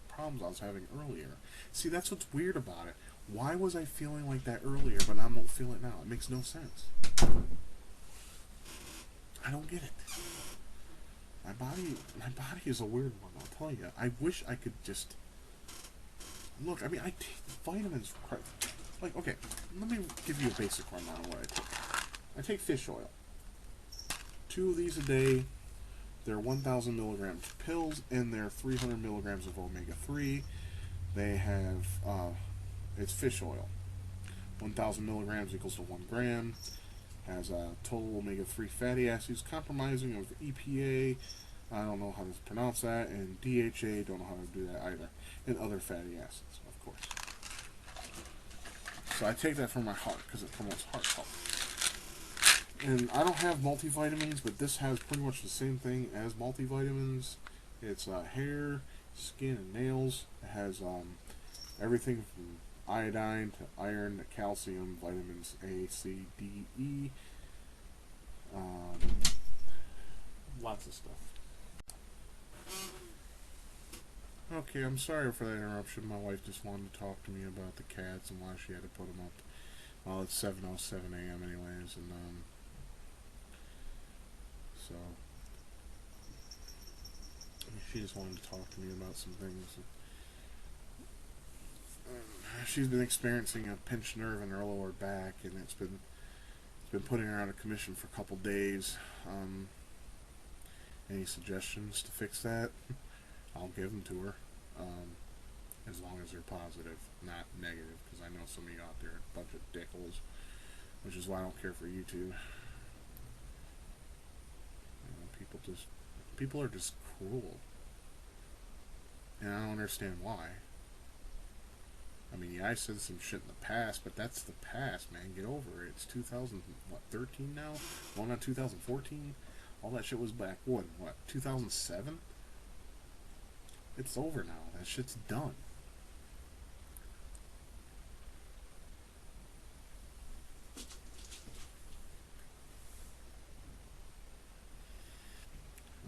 problems I was having earlier. See, that's what's weird about it. Why was I feeling like that earlier, but I don't feel it now? It makes no sense. I don't get it. My body is a weird one, I'll tell you. I wish I could just look. I take vitamins. Like, okay, let me give you a basic rundown of what I take. I take fish oil. 2 of these a day. They're 1,000 milligrams pills, and they're 300 milligrams of omega-3. They have, it's fish oil. 1,000 milligrams equals to 1 gram. Has a total omega-3 fatty acids, compromising of EPA, I don't know how to pronounce that, and DHA, don't know how to do that either, and other fatty acids, of course. So I take that for my heart because it promotes heart health. And I don't have multivitamins, but this has pretty much the same thing as multivitamins. It's hair, skin, and nails. It has everything from iodine to iron to calcium, vitamins A, C, D, E, lots of stuff. Okay, I'm sorry for that interruption. My wife just wanted to talk to me about the cats and why she had to put them up. Well, it's 7:07 a.m. anyways, and so she just wanted to talk to me about some things. She's been experiencing a pinched nerve in her lower back, and it's been putting her out of commission for a couple days. Any suggestions to fix that? I'll give them to her, as long as they're positive, not negative, because I know some of you out there are a bunch of dickholes, which is why I don't care for YouTube. People are just cruel, and I don't understand why. I mean, yeah, I said some shit in the past, but that's the past, man. Get over it. It's 2013 now? Going on 2014? All that shit was back, what, 2007? It's over now. That shit's done.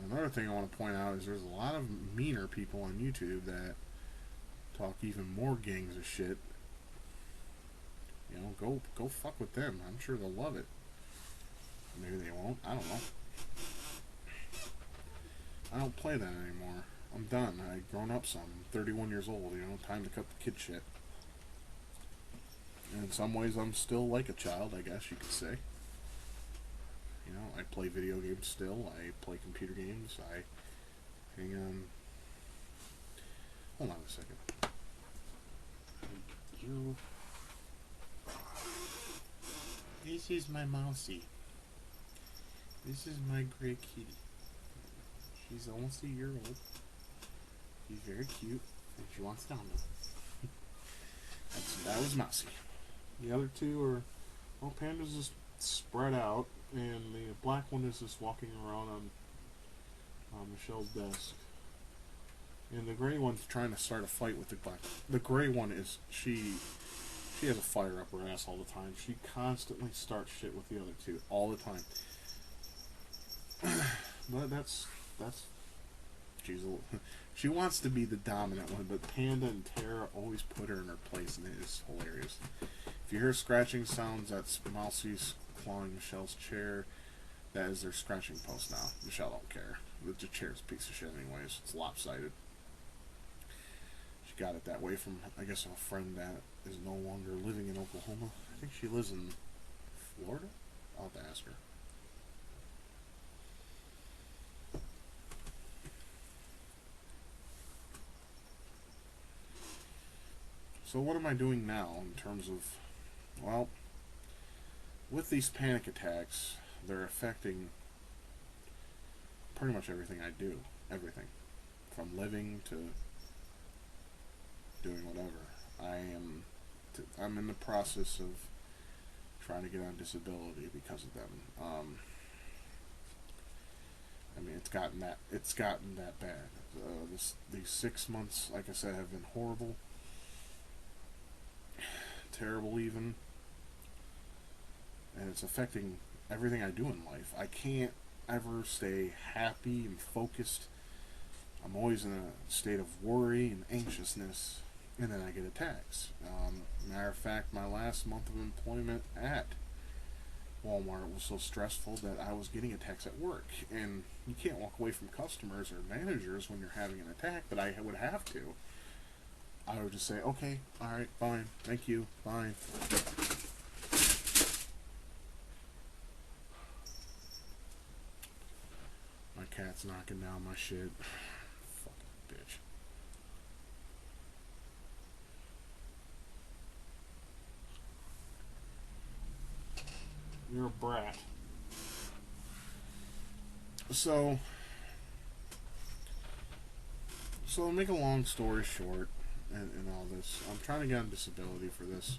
Another thing I want to point out is there's a lot of meaner people on YouTube that talk even more gangs of shit. You know, go fuck with them. I'm sure they'll love it. Maybe they won't. I don't know. I don't play that anymore. I'm done. I've grown up some. I'm 31 years old, you know, time to cut the kid shit. And in some ways, I'm still like a child, I guess you could say. You know, I play video games still. I play computer games. Hang on. Hold on a second. You. This is my mousy. This is my gray kitty. She's almost a year old. She's very cute, and she wants down now. That was Mousy. The other two are, well, Panda's just spread out, and the black one is just walking around on Michelle's desk. And the gray one's trying to start a fight with the black. The gray one is, she has a fire up her ass all the time. She constantly starts shit with the other two, all the time. But she wants to be the dominant one, but Panda and Tara always put her in her place, and it is hilarious. If you hear scratching sounds, that's Mousy's clawing Michelle's chair. That is their scratching post now. Michelle don't care. The chair's a piece of shit anyways. It's lopsided. She got it that way from, I guess, a friend that is no longer living in Oklahoma. I think she lives in Florida? I'll have to ask her. So what am I doing now in terms of, well, with these panic attacks, they're affecting pretty much everything I do. Everything. From living to doing whatever. I'm in the process of trying to get on disability because of them. I mean, it's gotten that bad. These 6 months, like I said, have been horrible. Terrible even, and it's affecting everything I do in life. I can't ever stay happy and focused. I'm always in a state of worry and anxiousness, and then I get attacks. Matter of fact, my last month of employment at Walmart was so stressful that I was getting attacks at work, and you can't walk away from customers or managers when you're having an attack, but I would have to. I would just say, okay, alright, fine, thank you, fine. My cat's knocking down my shit. Fucking bitch. brat. So to make a long story short, and all this, I'm trying to get on disability for this.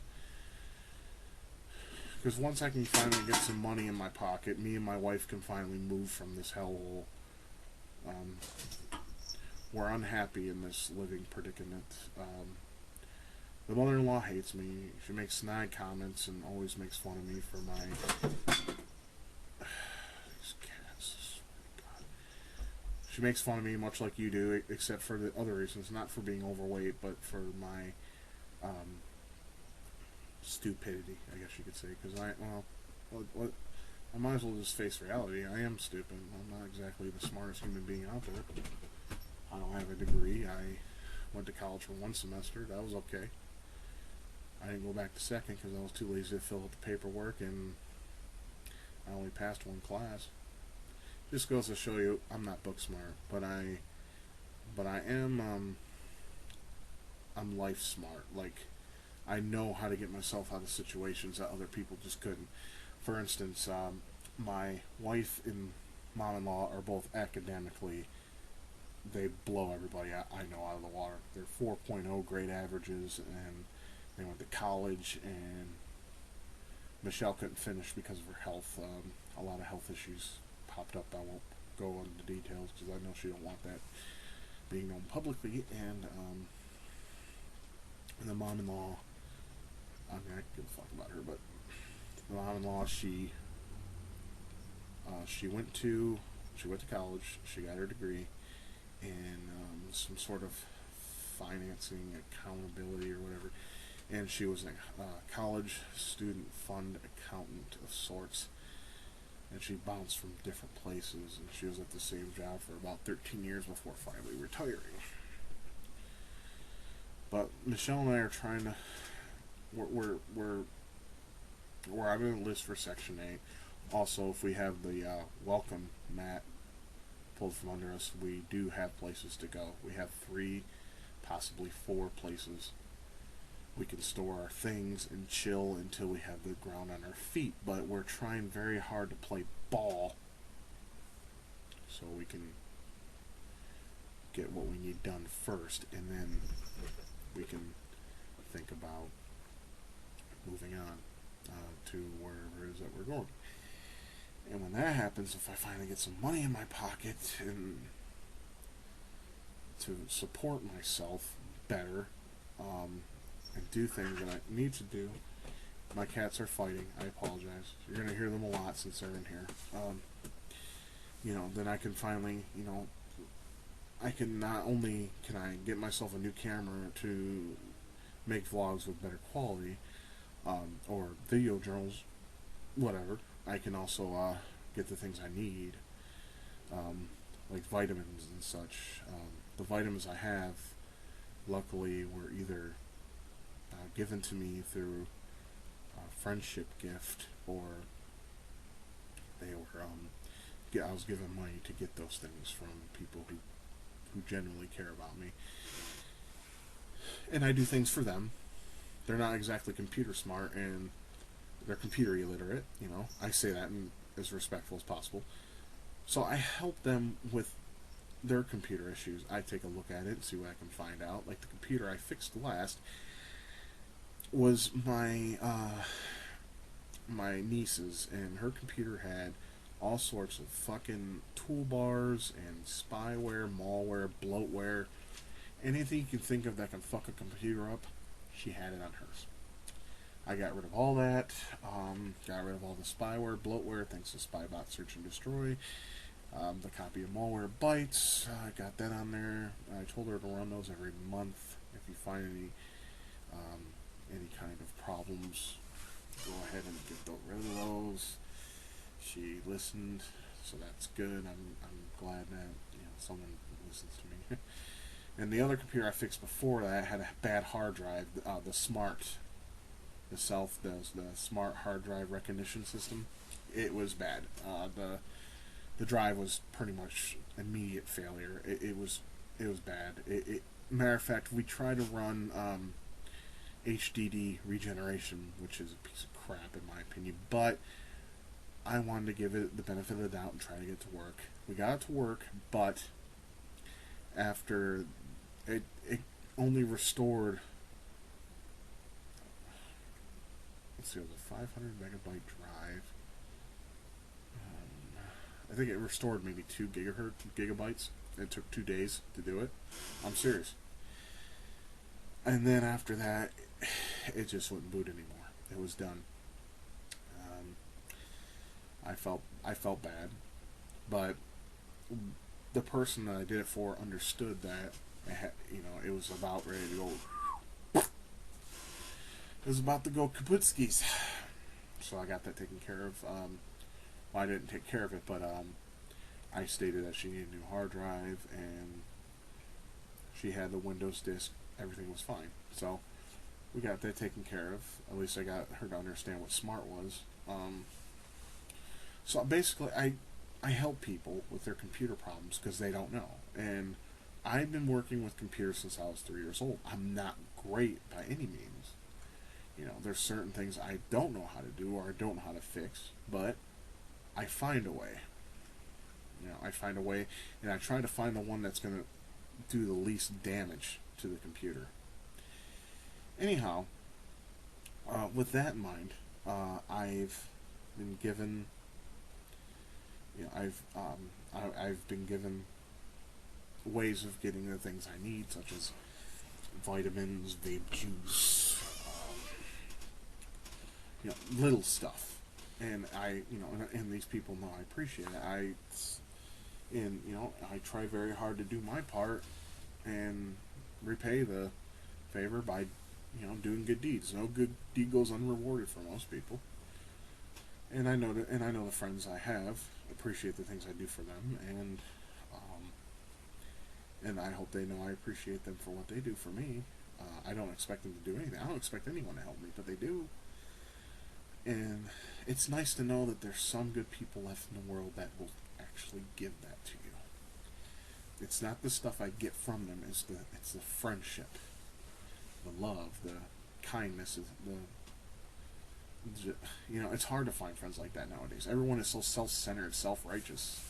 Because once I can finally get some money in my pocket, me and my wife can finally move from this hellhole. Um, we're unhappy in this living predicament. The mother-in-law hates me. She makes snide comments and always makes fun of me for my... These cats. God. She makes fun of me much like you do, except for the other reasons. Not for being overweight, but for my stupidity, I guess you could say. Because I might as well just face reality. I am stupid. I'm not exactly the smartest human being out there. I don't have a degree. I went to college for one semester. That was okay. I didn't go back to second because I was too lazy to fill out the paperwork, and I only passed one class. Just goes to show you I'm not book smart, but I am I'm life smart. Like, I know how to get myself out of situations that other people just couldn't. For instance, my wife and mom-in-law are both academically, they blow everybody I know out of the water. They're 4.0 grade averages, and they went to college, and Michelle couldn't finish because of her health. A lot of health issues popped up. I won't go into details because I know she don't want that being known publicly. And the mom-in-law, I mean, I can give a fuck about her, but the mom-in-law, she went to college. She got her degree in some sort of financing, accountability, or whatever. And she was a college student fund accountant of sorts. And she bounced from different places, and she was at the same job for about 13 years before finally retiring. But Michelle and I are trying to, we're out of the list for Section 8. Also, if we have the welcome mat pulled from under us, we do have places to go. We have 3, possibly 4 places we can store our things and chill until we have the ground on our feet. But we're trying very hard to play ball so we can get what we need done first, and then we can think about moving on to wherever it is that we're going. And when that happens, if I finally get some money in my pocket and to support myself better, and do things that I need to do. My cats are fighting. I apologize. You're going to hear them a lot since they're in here. Then I can finally, I can not only can I get myself a new camera to make vlogs with better quality, or video journals, whatever. I can also get the things I need, like vitamins and such. The vitamins I have, luckily, were either given to me through a friendship gift, or they were I was given money to get those things from people who genuinely care about me, and I do things for them. They're not exactly computer smart, and they're computer illiterate. I say that in as respectful as possible. So I help them with their computer issues. I take a look at it and see what I can find out. Like the computer I fixed last was my niece's, and her computer had all sorts of fucking toolbars and spyware, malware, bloatware, anything you can think of that can fuck a computer up. She had it on hers. I got rid of all that. Got rid of all the spyware, bloatware, thanks to Spybot Search and Destroy. The copy of Malwarebytes, I got that on there. I told her to run those every month. If you find any kind of problems, go ahead and get rid of those. She listened, so that's good. I'm glad that someone listens to me. And the other computer I fixed before that had a bad hard drive. The smart hard drive recognition system. It was bad. The drive was pretty much immediate failure. It was bad. Matter of fact, we tried to run HDD regeneration, which is a piece of crap in my opinion, but I wanted to give it the benefit of the doubt and try to get to work. We got it to work, but after it only restored, let's see, it was a 500 megabyte drive. I think it restored maybe 2 gigabytes. It took 2 days to do it. I'm serious. And then after that, it just wouldn't boot anymore. It was done. Um, I felt bad, but the person that I did it for understood that it was about ready to go. It was about to go kaputskis. So I got that taken care of. Well, I didn't take care of it, but I stated that she needed a new hard drive, and she had the Windows disk. Everything was fine. So we got that taken care of. At least I got her to understand what smart was. So basically, I help people with their computer problems because they don't know. And I've been working with computers since I was 3 years old. I'm not great by any means. There's certain things I don't know how to do or I don't know how to fix, but I find a way. I find a way, and I try to find the one that's going to do the least damage to the computer. Anyhow, with that in mind, I've been given, I've been given ways of getting the things I need, such as vitamins, vape juice, little stuff. And and these people know I appreciate it. I try very hard to do my part and repay the favor by, doing good deeds. No good deed goes unrewarded for most people. And I know the friends I have appreciate the things I do for them, and I hope they know I appreciate them for what they do for me. I don't expect them to do anything. I don't expect anyone to help me, but they do. And it's nice to know that there's some good people left in the world that will actually give that to you. It's not the stuff I get from them. It's the friendship, the love, the kindness, it's hard to find friends like that nowadays. Everyone is so self-centered, self-righteous.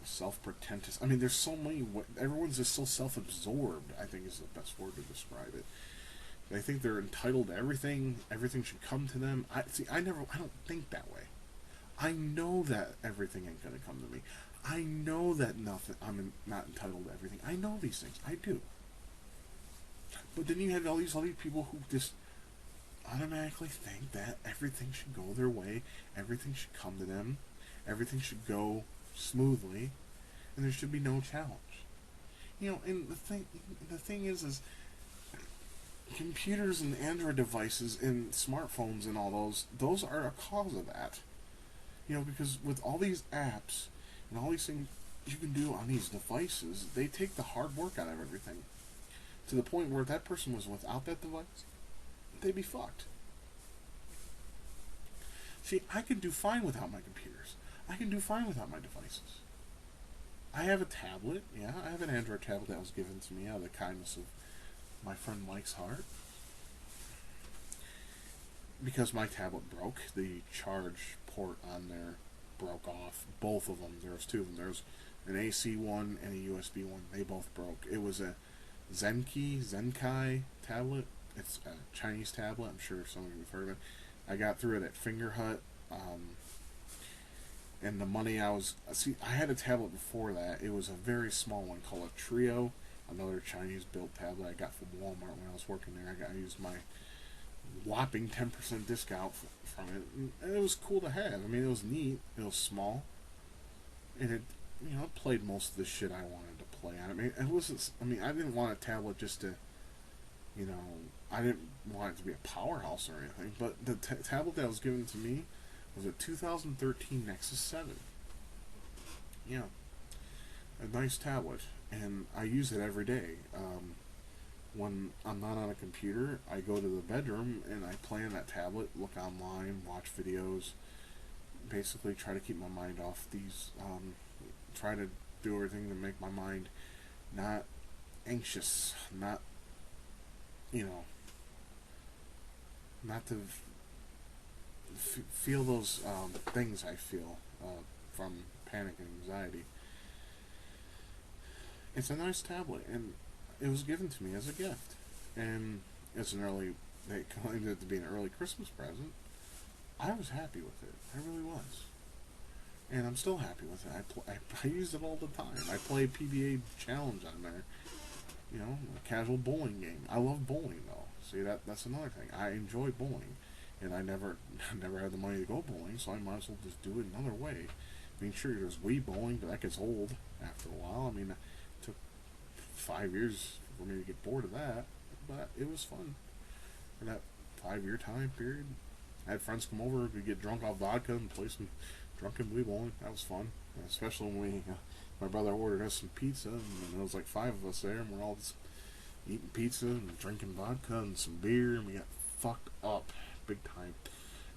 Self-pretentious. I mean, there's so many. Everyone's just so self-absorbed, I think is the best word to describe it. They think they're entitled to everything. Everything should come to them. I don't think that way. I know that everything ain't gonna come to me. I know that I'm not entitled to everything. I know these things. I do. But then you have all these other people who just automatically think that everything should go their way. Everything should come to them. Everything should go smoothly, and there should be no challenge. And the thing is computers and Android devices and smartphones and all those are a cause of that. Because with all these apps and all these things you can do on these devices, they take the hard work out of everything. To the point where if that person was without that device, they'd be fucked. See, I can do fine without my computers. I can do fine without my devices. I have a tablet, yeah, I have an Android tablet that was given to me out of the kindness of my friend Mike's heart. Because my tablet broke, the charge port on there broke off. Both of them. There was two of them. There's an AC one and a USB one. They both broke. It was a Zenkai tablet. It's a Chinese tablet. I'm sure some of you have heard of it. I got through it at Finger Hut. And the money I had a tablet before that. It was a very small one called a Trio, another Chinese built tablet I got from Walmart when I was working there. I used my whopping 10% discount from it, and it was cool to have. I mean, it was neat. It was small, and it played most of the shit I wanted to play on it. I mean, it wasn't. I mean, I didn't want a tablet just to, I didn't want it to be a powerhouse or anything. But the tablet that was given to me was a 2013 Nexus 7. Yeah, a nice tablet, and I use it every day. When I'm not on a computer, I go to the bedroom and I play on that tablet, look online, watch videos, basically try to keep my mind off these, try to do everything to make my mind not anxious, not, not to feel those things I feel from panic and anxiety. It's a nice tablet, and it was given to me as a gift, and it's an early. They claimed it to be an early Christmas present. I was happy with it. I really was, and I'm still happy with it. I use it all the time. I play PBA Challenge on there. You know, a casual bowling game. I love bowling though. See, that's another thing. I enjoy bowling, and I never never had the money to go bowling, so I might as well just do it another way. I mean, sure, there's Wii bowling, but that gets old after a while. I mean, it took 5 years for me to get bored of that, but it was fun for that 5 year time period. I had friends come over, we get drunk off vodka and play some drunken Wii bowling. That was fun, especially when my brother ordered us some pizza, and there was like 5 of us there, and we're all just eating pizza and drinking vodka and some beer, and we got fucked up big time.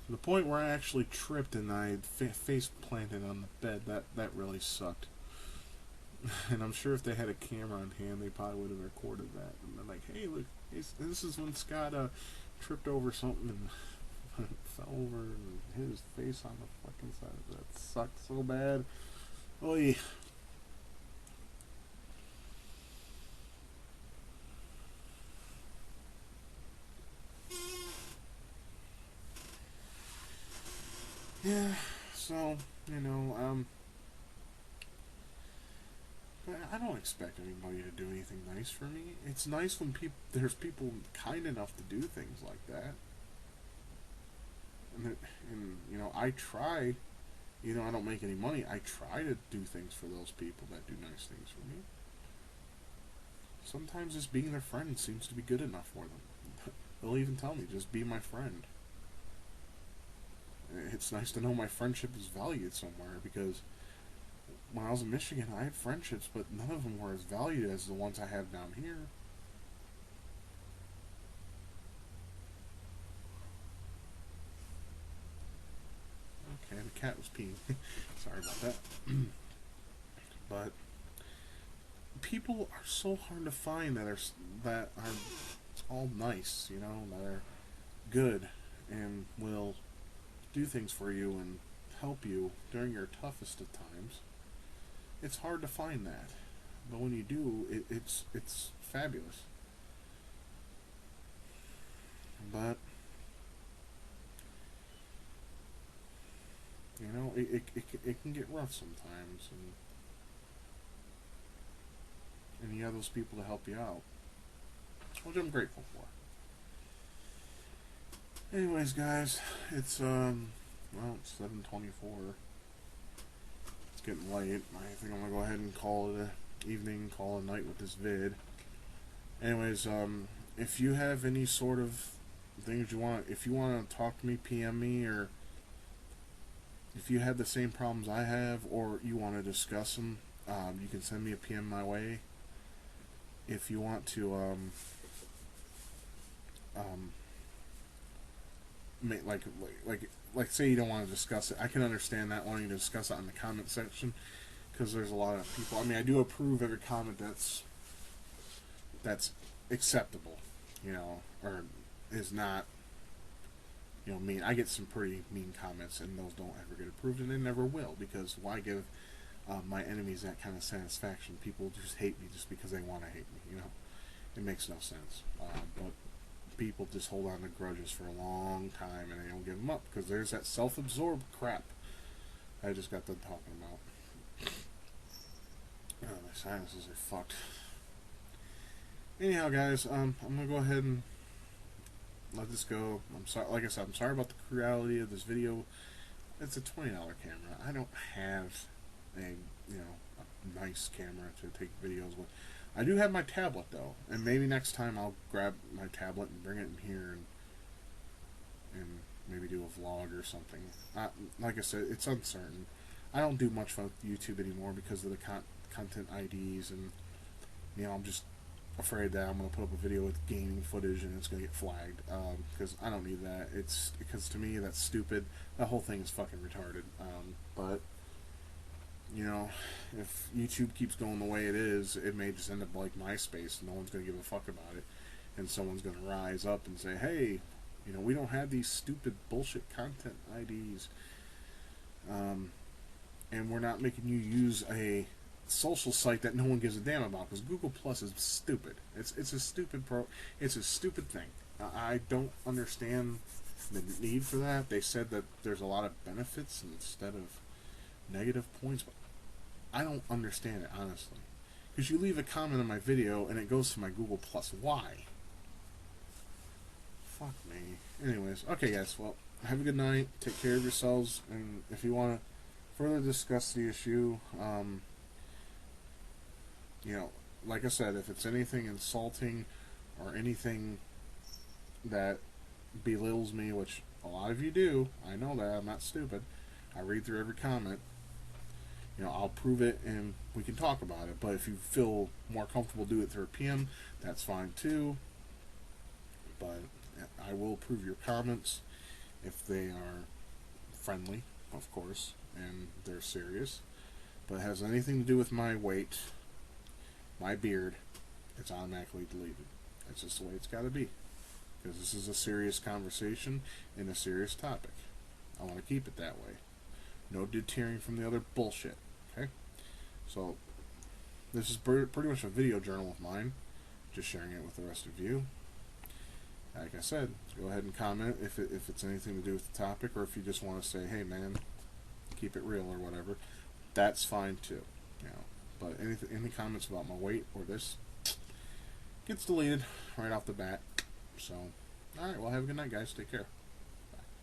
To the point where I actually tripped and I face planted on the bed. That really sucked. And I'm sure if they had a camera on hand, they probably would have recorded that. And they're like, hey, look, this is when Scott tripped over something and fell over and hit his face on the fucking side. That sucked so bad. Oy. Yeah, so, but I don't expect anybody to do anything nice for me. It's nice when there's people kind enough to do things like that. And I try, I don't make any money. I try to do things for those people that do nice things for me. Sometimes just being their friend seems to be good enough for them. They'll even tell me, just be my friend. It's nice to know my friendship is valued somewhere, because when I was in Michigan, I had friendships, but none of them were as valued as the ones I have down here. Okay, the cat was peeing. Sorry about that. But people are so hard to find that are all nice, that are good and will do things for you and help you during your toughest of times. It's hard to find that, but when you do, it's fabulous. But it can get rough sometimes, and you have those people to help you out, which I'm grateful for. Anyways, guys, it's 7:24. It's getting late. I think I'm gonna go ahead and call it a evening, call it a night with this vid. Anyways, if you have any sort of things if you want to talk to me, PM me, or if you have the same problems I have, or you want to discuss them, you can send me a PM my way. If you want to, like say you don't want to discuss it, I can understand that, wanting to discuss it in the comment section, because there's a lot of people. I mean, I do approve every comment that's acceptable, or is not, mean. I get some pretty mean comments, and those don't ever get approved, and they never will, because why give my enemies that kind of satisfaction? People just hate me just because they want to hate me, It makes no sense. But people just hold on to grudges for a long time, and they don't give them up, because there's that self-absorbed crap I just got done talking about. Oh, my sinuses are fucked. Anyhow, guys, I'm gonna go ahead and let this go. I'm sorry, like I said, I'm sorry about the quality of this video. It's a $20 camera. I don't have a nice camera to take videos with. I do have my tablet though, and maybe next time I'll grab my tablet and bring it in here and maybe do a vlog or something. Like I said, it's uncertain. I don't do much with YouTube anymore because of the content IDs, and I'm just afraid that I'm going to put up a video with gaming footage and it's going to get flagged, because I don't need that. Because to me that's stupid. That whole thing is fucking retarded. But if YouTube keeps going the way it is, it may just end up like MySpace. No one's going to give a fuck about it, and someone's going to rise up and say, hey, You know, we don't have these stupid bullshit content IDs. And we're not making you use a social site that no one gives a damn about, because Google Plus is stupid. It's a stupid it's a stupid thing. I don't understand the need for that. They said that there's a lot of benefits instead of negative points, but I don't understand it, honestly. Because you leave a comment on my video and it goes to my Google Plus. Why? Fuck me. Anyways, okay guys, well, have a good night. Take care of yourselves, and if you want to further discuss the issue, you know, like I said, if it's anything insulting or anything that belittles me, which a lot of you do, I know that, I'm not stupid. I read through every comment. You know, I'll prove it and we can talk about it. But if you feel more comfortable do it through a PM, that's fine too. But I will approve your comments if they are friendly, of course, and they're serious. But it has anything to do with my weight, my beard, it's automatically deleted. That's just the way it's got to be. Because this is a serious conversation and a serious topic. I want to keep it that way. No deterring from the other bullshit. Okay? So, this is pretty much a video journal of mine. Just sharing it with the rest of you. Like I said, go ahead and comment if it's anything to do with the topic, or if you just want to say, hey man, keep it real or whatever. That's fine too. You know. But any comments about my weight or this gets deleted right off the bat. So, alright, well, have a good night, guys. Take care.